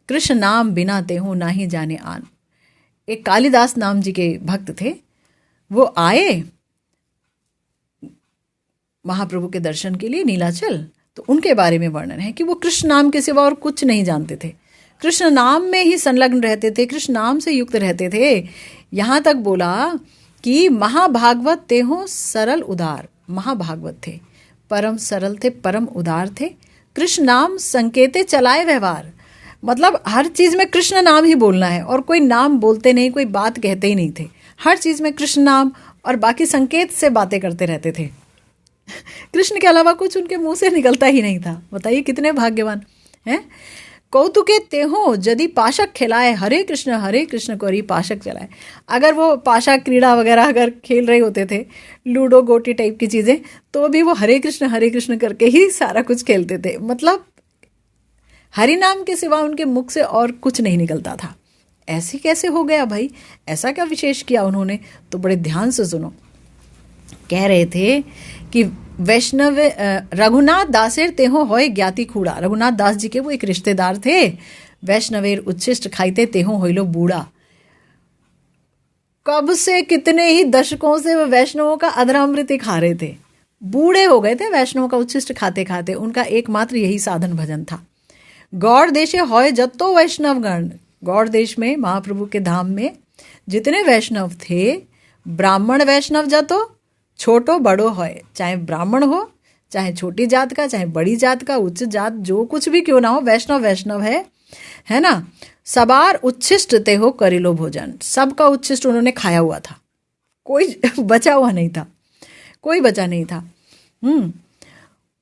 कृष्ण नाम बिना तेहु नाही जाने आन। एक कालिदास नाम जी के भक्त थे, वो आए महाप्रभु के दर्शन के लिए नीलाचल। तो उनके बारे में वर्णन है कि वो कृष्ण नाम के सिवा और कुछ नहीं जानते थे, कृष्ण नाम में ही संलग्न रहते थे, कृष्ण नाम से युक्त रहते थे। यहाँ तक बोला कि महाभागवत तेहो सरल उदार, महाभागवत थे, परम सरल थे, परम उदार थे, कृष्ण नाम संकेते चलाए व्यवहार। मतलब हर चीज में कृष्ण नाम ही बोलना है, और कोई नाम बोलते नहीं, कोई बात कहते ही नहीं थे, हर चीज में कृष्ण नाम और बाकी संकेत से बातें करते रहते थे। कृष्ण के अलावा कुछ उनके मुंह से निकलता ही नहीं था। बताइए कितने भाग्यवान हैं। कौतुके तेहो यदि पाशक खिलाए, हरे कृष्ण कोरी पाशक चलाए। अगर वो पाशा क्रीड़ा वगैरह अगर खेल रहे होते थे, लूडो गोटी टाइप की चीजें, तो भी वो हरे कृष्ण करके ही सारा कुछ खेलते थे। मतलब हरि नाम के सिवा उनके मुख से और कुछ नहीं निकलता था। ऐसे कैसे हो गया भाई, ऐसा क्या विशेष किया उन्होंने? तो बड़े ध्यान से सुनो। कह रहे थे कि वैष्णव रघुनाथ दासेर तेहो होय ज्ञाति खूड़ा। रघुनाथ दास जी के वो एक रिश्तेदार थे। वैष्णवेर उच्छिष्ट खाइते तेहो होइलो बूढ़ा। कब से कितने ही दशकों से वो वैष्णवों का अधरामृत खा रहे थे, बूढ़े हो गए थे वैष्णवों का उच्छिष्ट खाते खाते। उनका एकमात्र यही साधन भजन था। गौड़ देशे होय जत्तो वैष्णवगण। गौड़ देश में महाप्रभु के धाम में जितने वैष्णव थे, ब्राह्मण वैष्णव जतो छोटो बड़ो होए, चाहे ब्राह्मण हो, चाहे छोटी जात का, चाहे बड़ी जात का, उच्च जात, जो कुछ भी क्यों ना हो, वैष्णव है ना। सबार उच्छिष्ट ते हो करिलो भोजन। सबका उच्छिष्ट उन्होंने खाया हुआ था, कोई बचा हुआ नहीं था, कोई बचा नहीं था।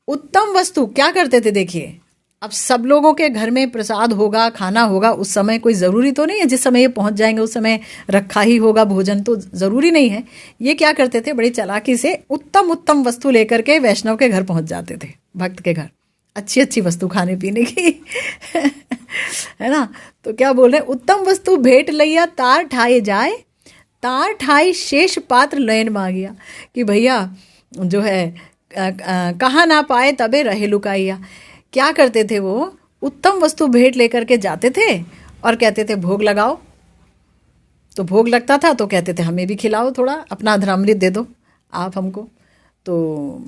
उत्तम वस्तु क्या करते थे देखिए। अब सब लोगों के घर में प्रसाद होगा, खाना होगा, उस समय कोई ज़रूरी तो नहीं है जिस समय ये पहुंच जाएंगे उस समय रखा ही होगा भोजन, तो ज़रूरी नहीं है। ये क्या करते थे, बड़ी चालाकी से उत्तम वस्तु लेकर के वैष्णव के घर पहुंच जाते थे, भक्त के घर, अच्छी वस्तु खाने पीने की है ना। तो क्या बोल रहे हैं, उत्तम वस्तु भेंट लैया तार ठाए जाए, तार ठाई शेष पात्र लयन मांगिया। कि भैया जो है कहाँ ना पाए तबे रहे लुकाइया। क्या करते थे वो, उत्तम वस्तु भेंट लेकर के जाते थे और कहते थे भोग लगाओ। तो भोग लगता था तो कहते थे हमें भी खिलाओ, थोड़ा अपना अधरामृत दे दो आप हमको। तो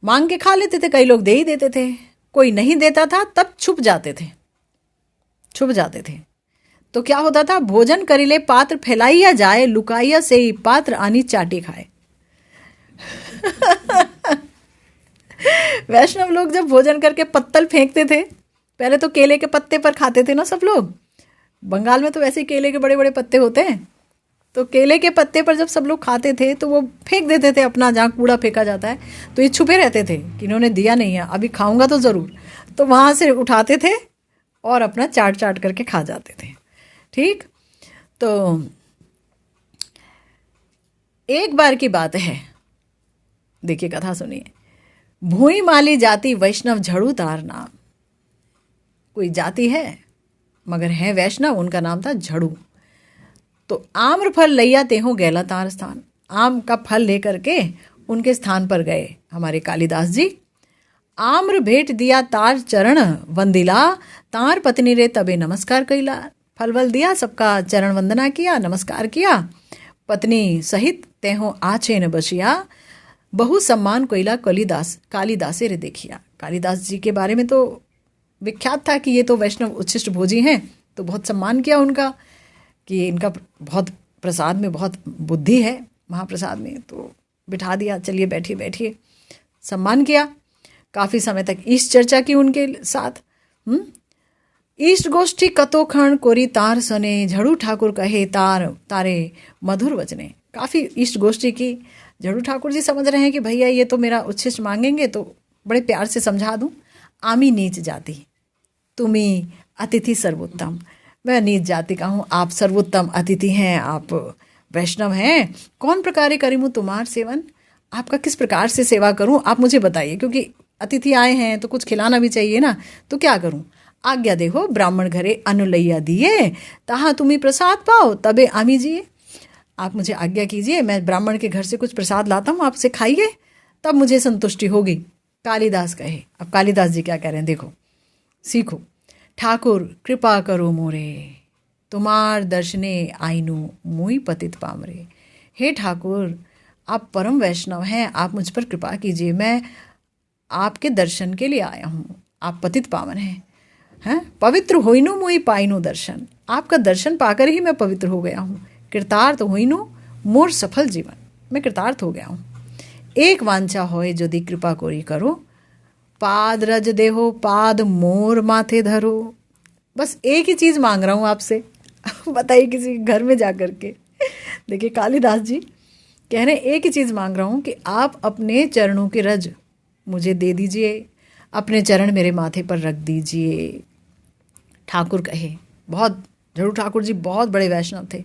मांग के खा लेते थे, कई लोग दे ही देते थे, कोई नहीं देता था तब छुप जाते थे। तो क्या होता था, भोजन करिले पात्र फैलाइया जाए, लुकाइया से ही पात्र आनी चाटी खाए। वैष्णव लोग जब भोजन करके पत्तल फेंकते थे, पहले तो केले के पत्ते पर खाते थे ना सब लोग, बंगाल में तो वैसे ही केले के बड़े बड़े पत्ते होते हैं। तो केले के पत्ते पर जब सब लोग खाते थे तो वो फेंक देते थे अपना, जहाँ कूड़ा फेंका जाता है। तो ये छुपे रहते थे कि इन्होंने दिया नहीं है, अभी खाऊंगा तो ज़रूर। तो वहाँ से उठाते थे और अपना चाट करके खा जाते थे। ठीक, तो एक बार की बात है, देखिए कथा सुनिए। भूई माली जाति वैष्णव झड़ू तार नाम। कोई जाति है मगर है वैष्णव, उनका नाम था झड़ू। तो आम्र फल लैया तेहो गैला तार स्थान। आम का फल लेकर के उनके स्थान पर गए हमारे कालिदास जी। आम्र भेंट दिया तार चरण वंदिला, तार पत्नी रे तबे नमस्कार कैला। फल वल दिया, सबका चरण वंदना किया, नमस्कार किया, पत्नी सहित तेहो आछे न बसिया, बहु सम्मान कोइला कालिदासे रे देखिया। कालिदास जी के बारे में तो विख्यात था कि ये तो वैष्णव उच्छिष्ट भोजी हैं, तो बहुत सम्मान किया उनका कि इनका बहुत प्रसाद में बहुत बुद्धि है, महाप्रसाद में। तो बिठा दिया, चलिए बैठिए, सम्मान किया। काफ़ी समय तक ईष्ट चर्चा की उनके साथ। ईष्ट गोष्ठी कतोखण कोरी तार सने, झड़ू ठाकुर कहे तारे मधुर वचने। काफ़ी ईष्ट गोष्ठी की। झड़ू ठाकुर जी समझ रहे हैं कि भैया ये तो मेरा उच्छिष्ट मांगेंगे, तो बड़े प्यार से समझा दूं। आमी नीच जाति, तुम्ही अतिथि सर्वोत्तम। मैं नीच जाति का हूँ, आप सर्वोत्तम अतिथि हैं, आप वैष्णव हैं। कौन प्रकारे करीमू तुम्हार सेवन, आपका किस प्रकार से सेवा करूं, आप मुझे बताइए, क्योंकि अतिथि आए हैं तो कुछ खिलाना भी चाहिए ना। तो क्या करूं? आज्ञा देखो, ब्राह्मण घरे अन्न लैया दिए, तहाँ तुम्ही प्रसाद पाओ तबे आमी जिए। आप मुझे आज्ञा कीजिए, मैं ब्राह्मण के घर से कुछ प्रसाद लाता हूँ, आपसे खाइए, तब मुझे संतुष्टि होगी। कालिदास कहे। अब कालिदास जी क्या कह रहे हैं देखो, सीखो। ठाकुर कृपा करो मोरे, तुम्हार दर्शने आइनु मुई पतित पामरे। हे ठाकुर, आप परम वैष्णव हैं, आप मुझ पर कृपा कीजिए, मैं आपके दर्शन के लिए आया हूँ, आप पतित पावन हैं। पवित्र होइनु मुई पाइनु दर्शन, आपका दर्शन पाकर ही मैं पवित्र हो गया हूँ। कृतार्थ होइनु मोर सफल जीवन, मैं कृतार्थ हो गया हूँ। एक वांछा होए यदि कृपा कोरी करो, पाद रज देहो पाद मोर माथे धरो। बस एक ही चीज़ मांग रहा हूँ आपसे। बताइए किसी घर में जाकर के। देखिए कालिदास जी कह रहे हैं एक ही चीज़ मांग रहा हूँ कि आप अपने चरणों के रज मुझे दे दीजिए, अपने चरण मेरे माथे पर रख दीजिए। ठाकुर कहे, बहुत झड़ू ठाकुर जी बहुत बड़े वैष्णव थे।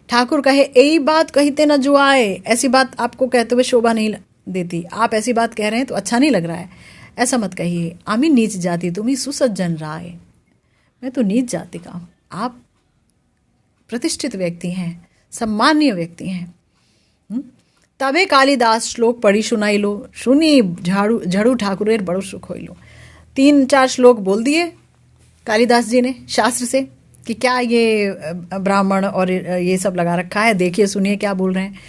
ठाकुर कहे, यही बात कहते न जो आए। ऐसी बात आपको कहते हुए शोभा नहीं देती, आप ऐसी बात कह रहे हैं तो अच्छा नहीं लग रहा है, ऐसा मत कहिए। आमी नीच जाति तुम्ही सुसज्जन राय, मैं तो नीच जाति का हूँ, आप प्रतिष्ठित व्यक्ति हैं, सम्मानीय व्यक्ति हैं। तबे कालिदास श्लोक पढ़ी सुनाई लो, सुनी झड़ू ठाकुरेर बड़ो सुख होई लो। 3-4 श्लोक बोल दिए कालिदास जी ने शास्त्र से कि क्या ये ब्राह्मण और ये सब लगा रखा है, देखिए सुनिए क्या बोल रहे हैं।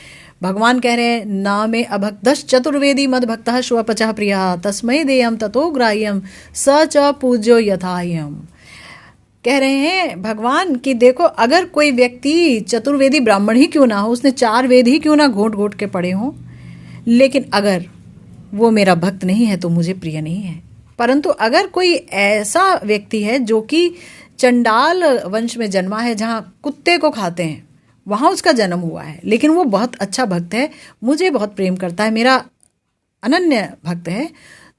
भगवान कह रहे हैं, नामे अभक्तश्च चतुर्वेदी मद भक्तः स्वपचः प्रियः तस्मै देयम ततो ग्राह्यम स च पूज्यो यथाह्यम। कह रहे हैं भगवान कि देखो, अगर कोई व्यक्ति चतुर्वेदी ब्राह्मण ही क्यों ना हो, उसने 4 वेद ही क्यों ना घोट घोट के पढ़े हों, लेकिन अगर वो मेरा भक्त नहीं है तो मुझे प्रिय नहीं है। परंतु अगर कोई ऐसा व्यक्ति है जो कि चंडाल वंश में जन्मा है, जहाँ कुत्ते को खाते हैं, वहाँ उसका जन्म हुआ है, लेकिन वो बहुत अच्छा भक्त है, मुझे बहुत प्रेम करता है, मेरा अनन्य भक्त है,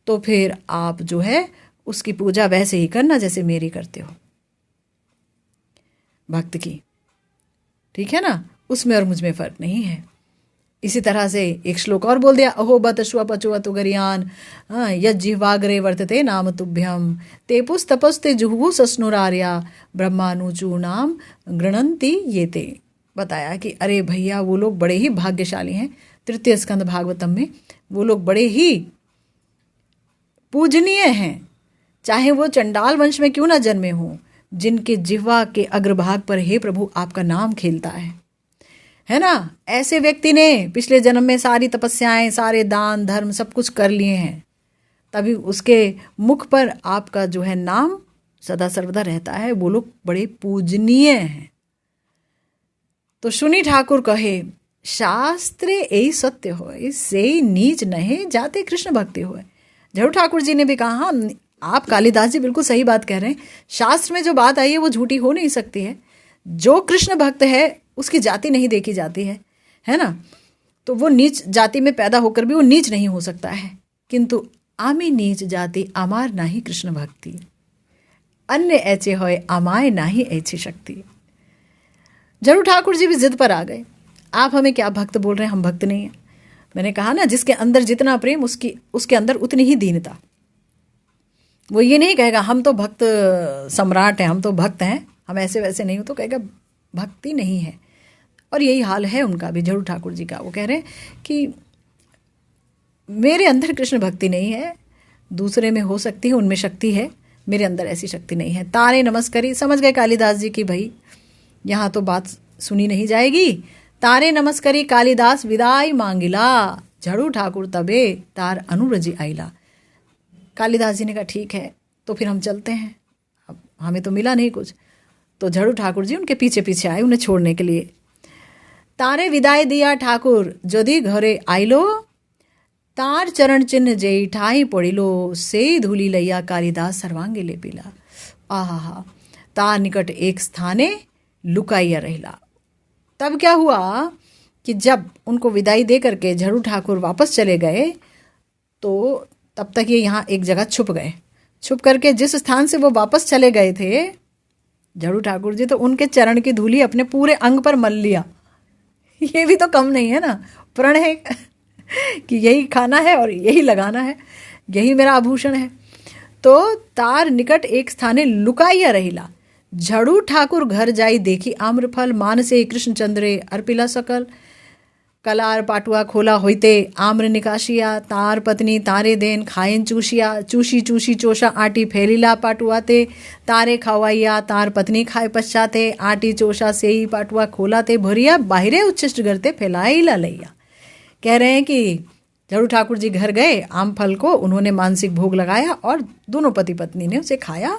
तो फिर आप जो है उसकी पूजा वैसे ही करना जैसे मेरी करते हो भक्त की। ठीक है ना, उसमें और मुझ में फर्क नहीं है। इसी तरह से एक श्लोक और बोल दिया, अहो बत स्वपचुअ तु गरियान यज्जिह्वाग्रे वर्तते नाम तुभ्यम ते पुस्तपस्ते जुहुः सस्नुरार्या ब्रह्मानुचूनाम गृणन्ति ये ते। बताया कि अरे भैया, वो लोग बड़े ही भाग्यशाली हैं। 3 स्कंद भागवतम में वो लोग बड़े ही पूजनीय हैं, चाहे वो चंडाल वंश में क्यों ना जन्मे हों, जिनके जिह्वा के अग्रभाग पर हे प्रभु आपका नाम खेलता है ना। ऐसे व्यक्ति ने पिछले जन्म में सारी तपस्याएं, सारे दान धर्म सब कुछ कर लिए हैं, तभी उसके मुख पर आपका जो है नाम सदा सर्वदा रहता है। वो लोग बड़े पूजनीय हैं। तो सुनी ठाकुर कहे, शास्त्रे यही सत्य हो, से नीच नहीं जाते कृष्ण भक्ति हो। झड़ू ठाकुर जी ने भी कहा, हाँ आप कालिदास जी बिल्कुल सही बात कह रहे हैं, शास्त्र में जो बात आई है वो झूठी हो नहीं सकती है। जो कृष्ण भक्त है उसकी जाति नहीं देखी जाती है ना। तो वो नीच जाति में पैदा होकर भी वो नीच नहीं हो सकता है। किंतु आमी नीच जाति अमार नाही कृष्ण भक्ति, अन्य ऐचे होए अमाय नाही ऐसी शक्ति। जरूर ठाकुर जी भी जिद पर आ गए, आप हमें क्या भक्त बोल रहे हैं, हम भक्त नहीं हैं। मैंने कहा ना, जिसके अंदर जितना प्रेम उसके अंदर उतनी ही दीनता। वो ये नहीं कहेगा हम तो भक्त सम्राट हैं, हम तो भक्त हैं, हम ऐसे वैसे नहीं हो, तो कहेगा भक्ति नहीं है। और यही हाल है उनका भी, झड़ू ठाकुर जी का। वो कह रहे हैं कि मेरे अंदर कृष्ण भक्ति नहीं है, दूसरे में हो सकती है, उनमें शक्ति है, मेरे अंदर ऐसी शक्ति नहीं है। तारे नमस्करी, समझ गए कालिदास जी की भाई यहाँ तो बात सुनी नहीं जाएगी। तारे नमस्करी कालिदास विदाई मांगिला, झड़ू ठाकुर तबे तार अनुरजी आइला। कालिदास जी ने कहा ठीक है, तो फिर हम चलते हैं, अब हमें तो मिला नहीं कुछ। तो झड़ू ठाकुर जी उनके पीछे पीछे आए उन्हें छोड़ने के लिए। तारे विदाई दिया ठाकुर यदि घरे आइलो, तार चरण चिन्ह जेई ठाई पड़िलो, से धूली लैया कालिदास सर्वांगे ले पिला। आहा, तार निकट एक स्थाने लुकाइया रहिला। तब क्या हुआ कि जब उनको विदाई दे करके झड़ू ठाकुर वापस चले गए, तो तब तक ये यहाँ एक जगह छुप गए। छुप करके जिस स्थान से वो वापस चले गए थे झड़ू ठाकुर जी, तो उनके चरण की धूली अपने पूरे अंग पर मल लिया। ये भी तो कम नहीं है ना, प्रण है कि यही खाना है और यही लगाना है, यही मेरा आभूषण है। तो तार निकट एक स्थाने लुकाइया रहिला, झड़ू ठाकुर घर जाई देखी आम्रफल, मानसे कृष्णचंद्रे अर्पिला सकल। कलार पाटुआ खोला होइते आम्र निकाशिया, तार पत्नी तारे देन खाएन चूशिया, चूशी चूशी चोषा आटी फैलिला पाटुआते, तारे खावाइया तार पत्नी खाए पश्चाते, आटी चोषा से ही पाटुआ खोलाते भरिया, बाहिरे उच्छिष्ट करते फैलाइला लैया। कह रहे हैं कि झड़ू ठाकुर जी घर गए, आम फल को उन्होंने मानसिक भोग लगाया और दोनों पति पत्नी ने उसे खाया,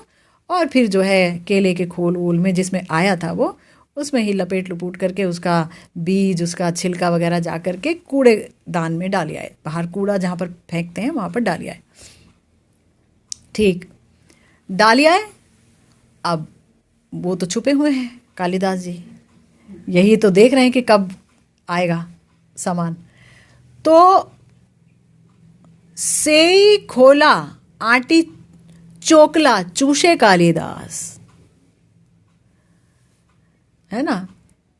और फिर जो है केले के खोल वोल में जिसमें आया था वो उसमें ही लपेट लुपूट करके उसका बीज, उसका छिलका वगैरह जा करके कूड़े दान में डाल आए। बाहर कूड़ा जहाँ पर फेंकते हैं वहाँ पर डाल आए। ठीक, डाल आए। अब वो तो छुपे हुए हैं कालिदास जी, यही तो देख रहे हैं कि कब आएगा सामान। तो से खोला आटी चोकला चूषे कालिदास, है ना,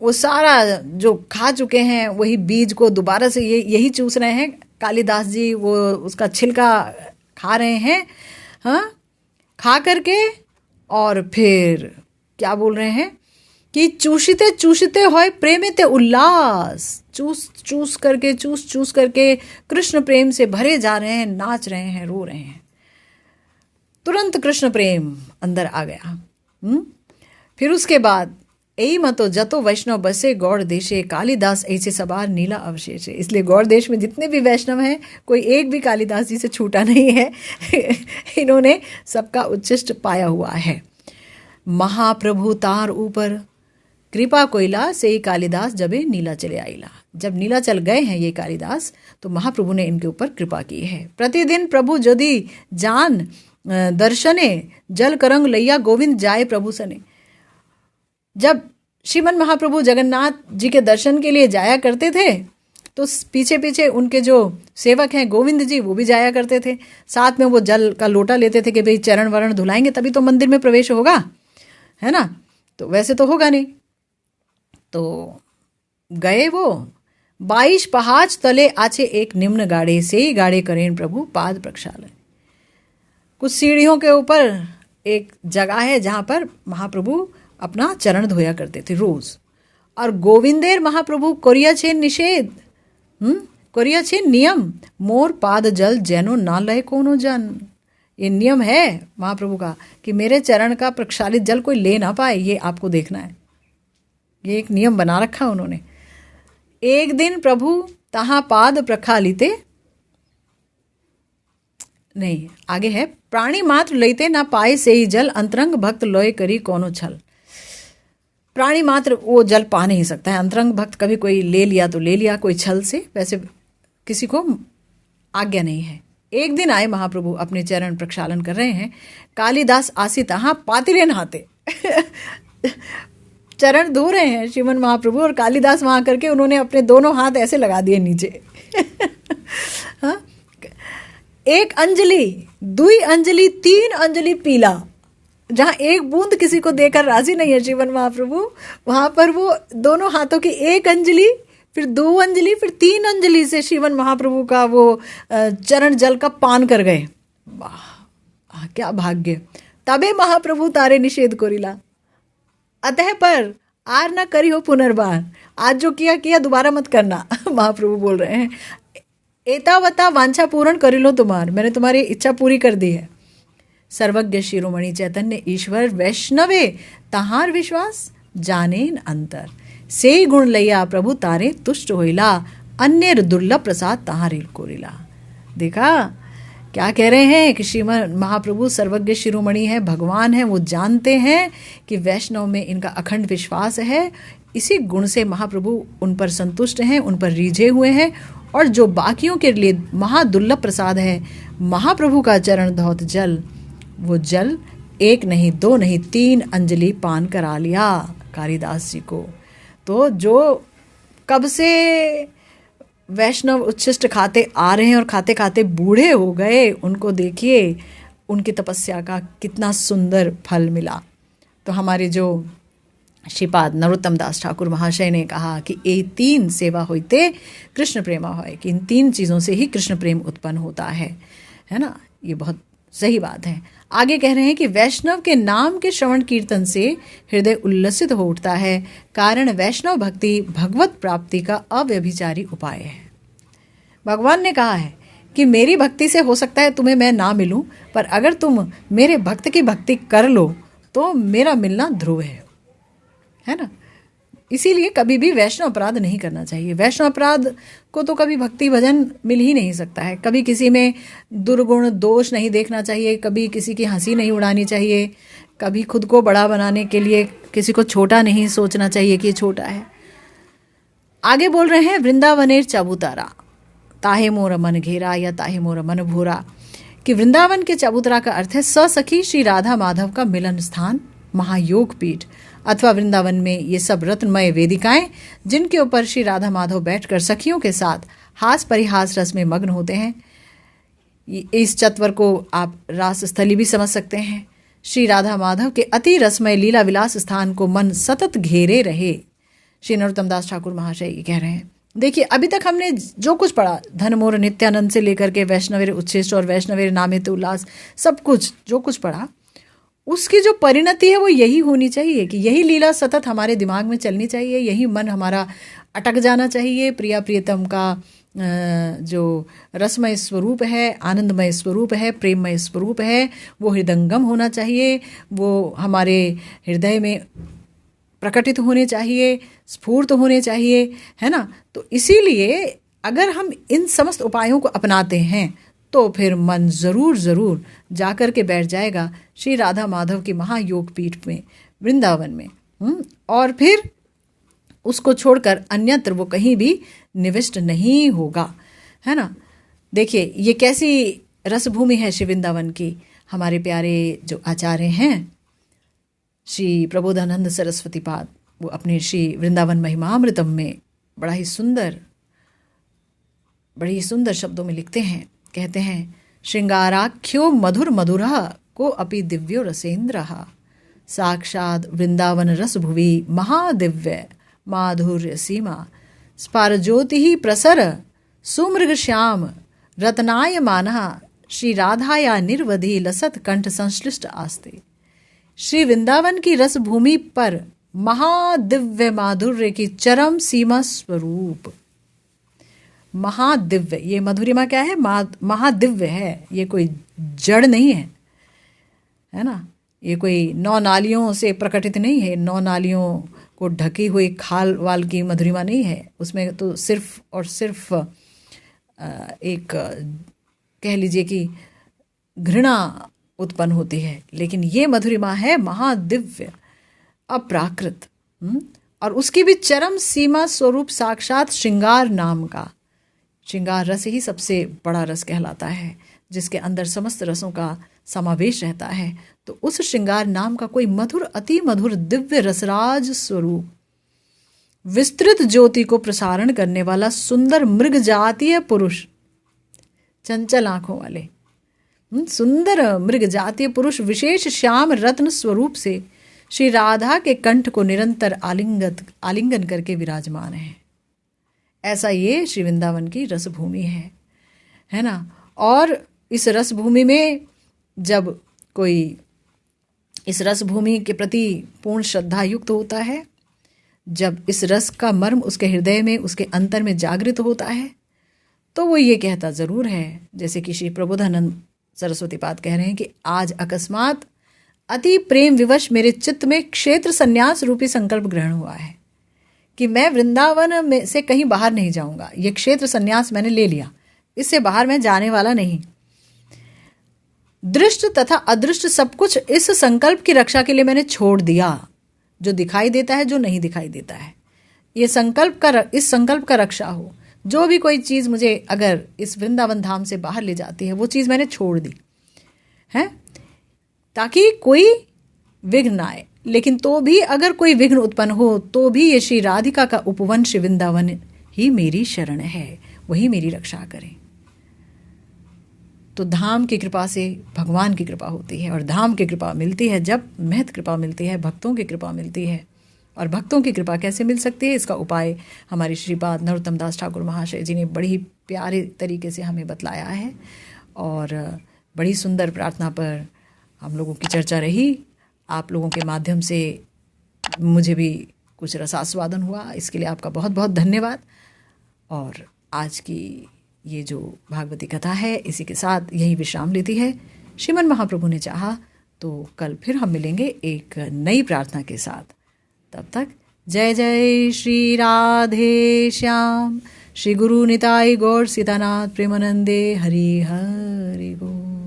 वो सारा जो खा चुके हैं वही बीज को दोबारा से यही चूस रहे हैं कालिदास जी, वो उसका छिलका खा रहे हैं। हाँ, खा करके और फिर क्या बोल रहे हैं कि चूषिते चूषिते होय प्रेमिते उल्लास, चूस करके कृष्ण प्रेम से भरे जा रहे हैं, नाच रहे हैं, रो रहे हैं। तुरंत कृष्ण प्रेम अंदर आ गया। फिर उसके बाद यही मतो जतो वैष्णव बसे गौड़ देशे, कालिदास ऐसे सवार नीला अवशेष है। इसलिए गौड़ देश में जितने भी वैष्णव हैं कोई एक भी कालिदास जी से छूटा नहीं है। इन्होंने सबका उच्छिष्ट पाया हुआ है। महाप्रभु तार ऊपर कृपा कोइला से ही कालिदास जबे नीला चले आइला। जब नीला चल गए हैं ये कालिदास तो महाप्रभु ने इनके ऊपर कृपा की है। प्रतिदिन प्रभु यदि जान दर्शने जल करंग लैया, गोविंद जाए प्रभु सने। जब श्रीमन महाप्रभु जगन्नाथ जी के दर्शन के लिए जाया करते थे तो पीछे पीछे उनके जो सेवक हैं गोविंद जी वो भी जाया करते थे। साथ में वो जल का लोटा लेते थे कि भाई चरण वरण धुलाएंगे तभी तो मंदिर में प्रवेश होगा, है ना, तो वैसे तो होगा नहीं। तो गए वो 22 पहाच तले आछे एक निम्न गाड़े, से ही गाड़े करें प्रभु पाद प्रक्षालन। कुछ सीढ़ियों के ऊपर एक जगह है जहाँ पर महाप्रभु अपना चरण धोया करते थे रोज। और गोविंदेर महाप्रभु कोरिया छे निषेध, कोरिया छे नियम, मोर पाद जल जैनो ना लय कोनो जन। ये नियम है महाप्रभु का कि मेरे चरण का प्रक्षालित जल कोई ले ना पाए, ये आपको देखना है। ये एक नियम बना रखा उन्होंने। एक दिन प्रभु तहाँ पाद प्रक्षालिते, नहीं आगे है, प्राणी मात्र लैते ना पाए से ही जल, अंतरंग भक्त लोय करी कोनो छल। प्राणी मात्र वो जल पा नहीं सकता है, अंतरंग भक्त कभी कोई ले लिया तो ले लिया, कोई छल से, वैसे किसी को आज्ञा नहीं है। एक दिन आए महाप्रभु अपने चरण प्रक्षालन कर रहे हैं, कालिदास आसी तहाँ पातिले नहाते। चरण धो रहे हैं श्रीमन महाप्रभु और कालिदास वहां करके उन्होंने अपने दोनों हाथ ऐसे लगा दिए नीचे। हाँ? एक अंजलि, दुई अंजलि, तीन अंजलि पीला। जहाँ एक बूंद किसी को देकर राजी नहीं है श्रीमन महाप्रभु, वहां पर वो दोनों हाथों की एक अंजलि, फिर 2 अंजलि, फिर 3 अंजलि से श्रीमन महाप्रभु का वो चरण जल का पान कर गए। वाह क्या भाग्य। तबे महाप्रभु तारे निषेध कोरिला, अतः पर आर न करी हो पुनर्बार। आज जो किया किया दोबारा मत करना। महाप्रभु बोल रहे हैं, एतावता वांछा पूर्ण करी लो तुम्हार, मैंने तुम्हारी इच्छा पूरी कर दी है। सर्वज्ञ शिरोमणि चैतन्य ईश्वर वैष्णवे तहार विश्वास जानेन अंतर, से गुण लैया प्रभु तारे तुष्ट होइला, अन्य दुर्लभ प्रसाद तहारे कोरिला। देखा क्या कह रहे हैं कि श्रीमन महाप्रभु सर्वज्ञ शिरोमणि है, भगवान है, वो जानते हैं कि वैष्णव में इनका अखंड विश्वास है। इसी गुण से महाप्रभु उन पर संतुष्ट हैं, उन पर रीझे हुए हैं। और जो बाकियों के लिए महादुर्लभ प्रसाद है महाप्रभु का चरण धौत जल, वो जल 1 नहीं 2 नहीं 3 अंजलि पान करा लिया कालिदास जी को। तो जो कब से वैष्णव उच्छिष्ट खाते आ रहे हैं और खाते खाते बूढ़े हो गए, उनको देखिए उनकी तपस्या का कितना सुंदर फल मिला। तो हमारे जो श्रीपाद नरोत्तम दास ठाकुर महाशय ने कहा कि ये 3 सेवा होते कृष्ण प्रेमा होए, कि इन 3 चीज़ों से ही कृष्ण प्रेम उत्पन्न होता है ना। ये बहुत सही बात है। आगे कह रहे हैं कि वैष्णव के नाम के श्रवण कीर्तन से हृदय उल्लसित हो उठता है, कारण वैष्णव भक्ति भगवत प्राप्ति का अव्यभिचारी उपाय है। भगवान ने कहा है कि मेरी भक्ति से हो सकता है तुम्हें मैं ना मिलूं, पर अगर तुम मेरे भक्त की भक्ति कर लो तो मेरा मिलना ध्रुव है ना। इसीलिए कभी भी वैष्णव अपराध नहीं करना चाहिए। वैष्णव अपराध को तो कभी भक्ति भजन मिल ही नहीं सकता है। कभी किसी में दुर्गुण दोष नहीं देखना चाहिए, कभी किसी की हंसी नहीं उड़ानी चाहिए, कभी खुद को बड़ा बनाने के लिए किसी को छोटा नहीं सोचना चाहिए कि ये छोटा है। आगे बोल रहे हैं वृंदावनेर चबूतरा ताहे मोर मन घेरा या ताहे मोर मन भूरा, कि वृंदावन के चबूतरा का अर्थ है ससखी श्री राधा माधव का मिलन स्थान, महायोग पीठ, अथवा वृंदावन में ये सब रत्नमय वेदिकाएं जिनके ऊपर श्री राधा माधव बैठकर सखियों के साथ हास परिहास रस में मग्न होते हैं। इस चत्वर को आप रास स्थली भी समझ सकते हैं। श्री राधा माधव के अति रसमय लीला विलास स्थान को मन सतत घेरे रहे, श्री नरोत्तम दास ठाकुर महाशय ये कह रहे हैं। देखिए, अभी तक हमने जो कुछ पढ़ा, धनमोर नित्यानंद से लेकर के वैष्णवेर उच्छिष्ट और वैष्णवेर नामित उल्लास, सब कुछ जो कुछ पढ़ा, उसकी जो परिणति है वो यही होनी चाहिए कि यही लीला सतत हमारे दिमाग में चलनी चाहिए, यही मन हमारा अटक जाना चाहिए। प्रिया प्रियतम का जो रसमय स्वरूप है, आनंदमय स्वरूप है, प्रेममय स्वरूप है, वो हृदंगम होना चाहिए, वो हमारे हृदय में प्रकटित होने चाहिए, स्फूर्त होने चाहिए, है ना। तो इसीलिए अगर हम इन समस्त उपायों को अपनाते हैं तो फिर मन ज़रूर जाकर के बैठ जाएगा श्री राधा माधव की महायोग पीठ में, वृंदावन में, और फिर उसको छोड़कर अन्यत्र वो कहीं भी निविष्ट नहीं होगा, है ना। देखिए, ये कैसी रसभूमि है श्री वृंदावन की। हमारे प्यारे जो आचार्य हैं श्री प्रबोधानंद सरस्वती पाद, वो अपने श्री वृंदावन महिमामृतम में बड़ी सुंदर शब्दों में लिखते हैं, कहते हैं, श्रृंगाराख्यो मधुर मधुरः को अपि दिव्यो रसेन्द्रः, साक्षात् वृंदावन रस भुवि महादिव्य माधुर्य सीमा, स्पारज्योति प्रसर सुमृग श्याम रत्नायमानः, श्री राधाया निर्वधि लसत कंठ संश्लिष्ट आस्ते। श्री वृंदावन की रस भूमि पर महादिव्य माधुर्य की चरम सीमा स्वरूप, महादिव्य, ये मधुरिमा क्या है, महादिव्य है, ये कोई जड़ नहीं है ना। ये कोई 9 नालियों से प्रकटित नहीं है, 9 नालियों को ढकी हुई खाल वाल की मधुरिमा नहीं है। उसमें तो सिर्फ और सिर्फ एक कह लीजिए कि घृणा उत्पन्न होती है, लेकिन ये मधुरिमा है महादिव्य अप्राकृत, और उसकी भी चरम सीमा स्वरूप साक्षात श्रृंगार नाम का। श्रृंगार रस ही सबसे बड़ा रस कहलाता है, जिसके अंदर समस्त रसों का समावेश रहता है। तो उस श्रृंगार नाम का कोई मधुर, अति मधुर दिव्य रसराज स्वरूप, विस्तृत ज्योति को प्रसारण करने वाला सुंदर मृग जातीय पुरुष, चंचल आंखों वाले सुंदर मृग जातीय पुरुष विशेष श्याम रत्न स्वरूप से श्री राधा के कंठ को निरंतर आलिंगन करके विराजमान है। ऐसा ये श्री वृंदावन की रसभूमि है ना। और इस रसभूमि में जब कोई इस रसभूमि के प्रति पूर्ण श्रद्धा युक्त होता है, जब इस रस का मर्म उसके हृदय में, उसके अंतर में जागृत होता है, तो वो ये कहता ज़रूर है, जैसे कि श्री प्रबोधानंद सरस्वती पाद कह रहे हैं कि आज अकस्मात अति प्रेम विवश मेरे चित्त में क्षेत्र संन्यास रूपी संकल्प ग्रहण हुआ है कि मैं वृंदावन में से कहीं बाहर नहीं जाऊंगा। ये क्षेत्र संन्यास मैंने ले लिया, इससे बाहर मैं जाने वाला नहीं। दृष्ट तथा अदृष्ट सब कुछ इस संकल्प की रक्षा के लिए मैंने छोड़ दिया। जो दिखाई देता है, जो नहीं दिखाई देता है, ये इस संकल्प का रक्षा हो। जो भी कोई चीज़ मुझे अगर इस वृंदावन धाम से बाहर ले जाती है, वो चीज़ मैंने छोड़ दी है, ताकि कोई विघ्न ना आए। लेकिन तो भी अगर कोई विघ्न उत्पन्न हो तो भी ये श्री राधिका का उपवन श्री वृंदावन ही मेरी शरण है, वही मेरी रक्षा करें। तो धाम की कृपा से भगवान की कृपा होती है, और धाम की कृपा मिलती है जब महत कृपा मिलती है, भक्तों की कृपा मिलती है, और भक्तों की कृपा कैसे मिल सकती है, इसका उपाय हमारे श्रीपाद नरोत्तम दास ठाकुर महाशय जी ने बड़ी ही प्यारे तरीके से हमें बतलाया है। और बड़ी सुंदर प्रार्थना पर हम लोगों की चर्चा रही। आप लोगों के माध्यम से मुझे भी कुछ रसास्वादन हुआ, इसके लिए आपका बहुत बहुत धन्यवाद। और आज की ये जो भागवती कथा है इसी के साथ यही विश्राम लेती है। श्रीमन महाप्रभु ने चाहा तो कल फिर हम मिलेंगे एक नई प्रार्थना के साथ। तब तक जय जय श्री राधे श्याम, श्री गुरु निताई गौर सीतानाथ प्रेमानंदे, हरि हरि बोल।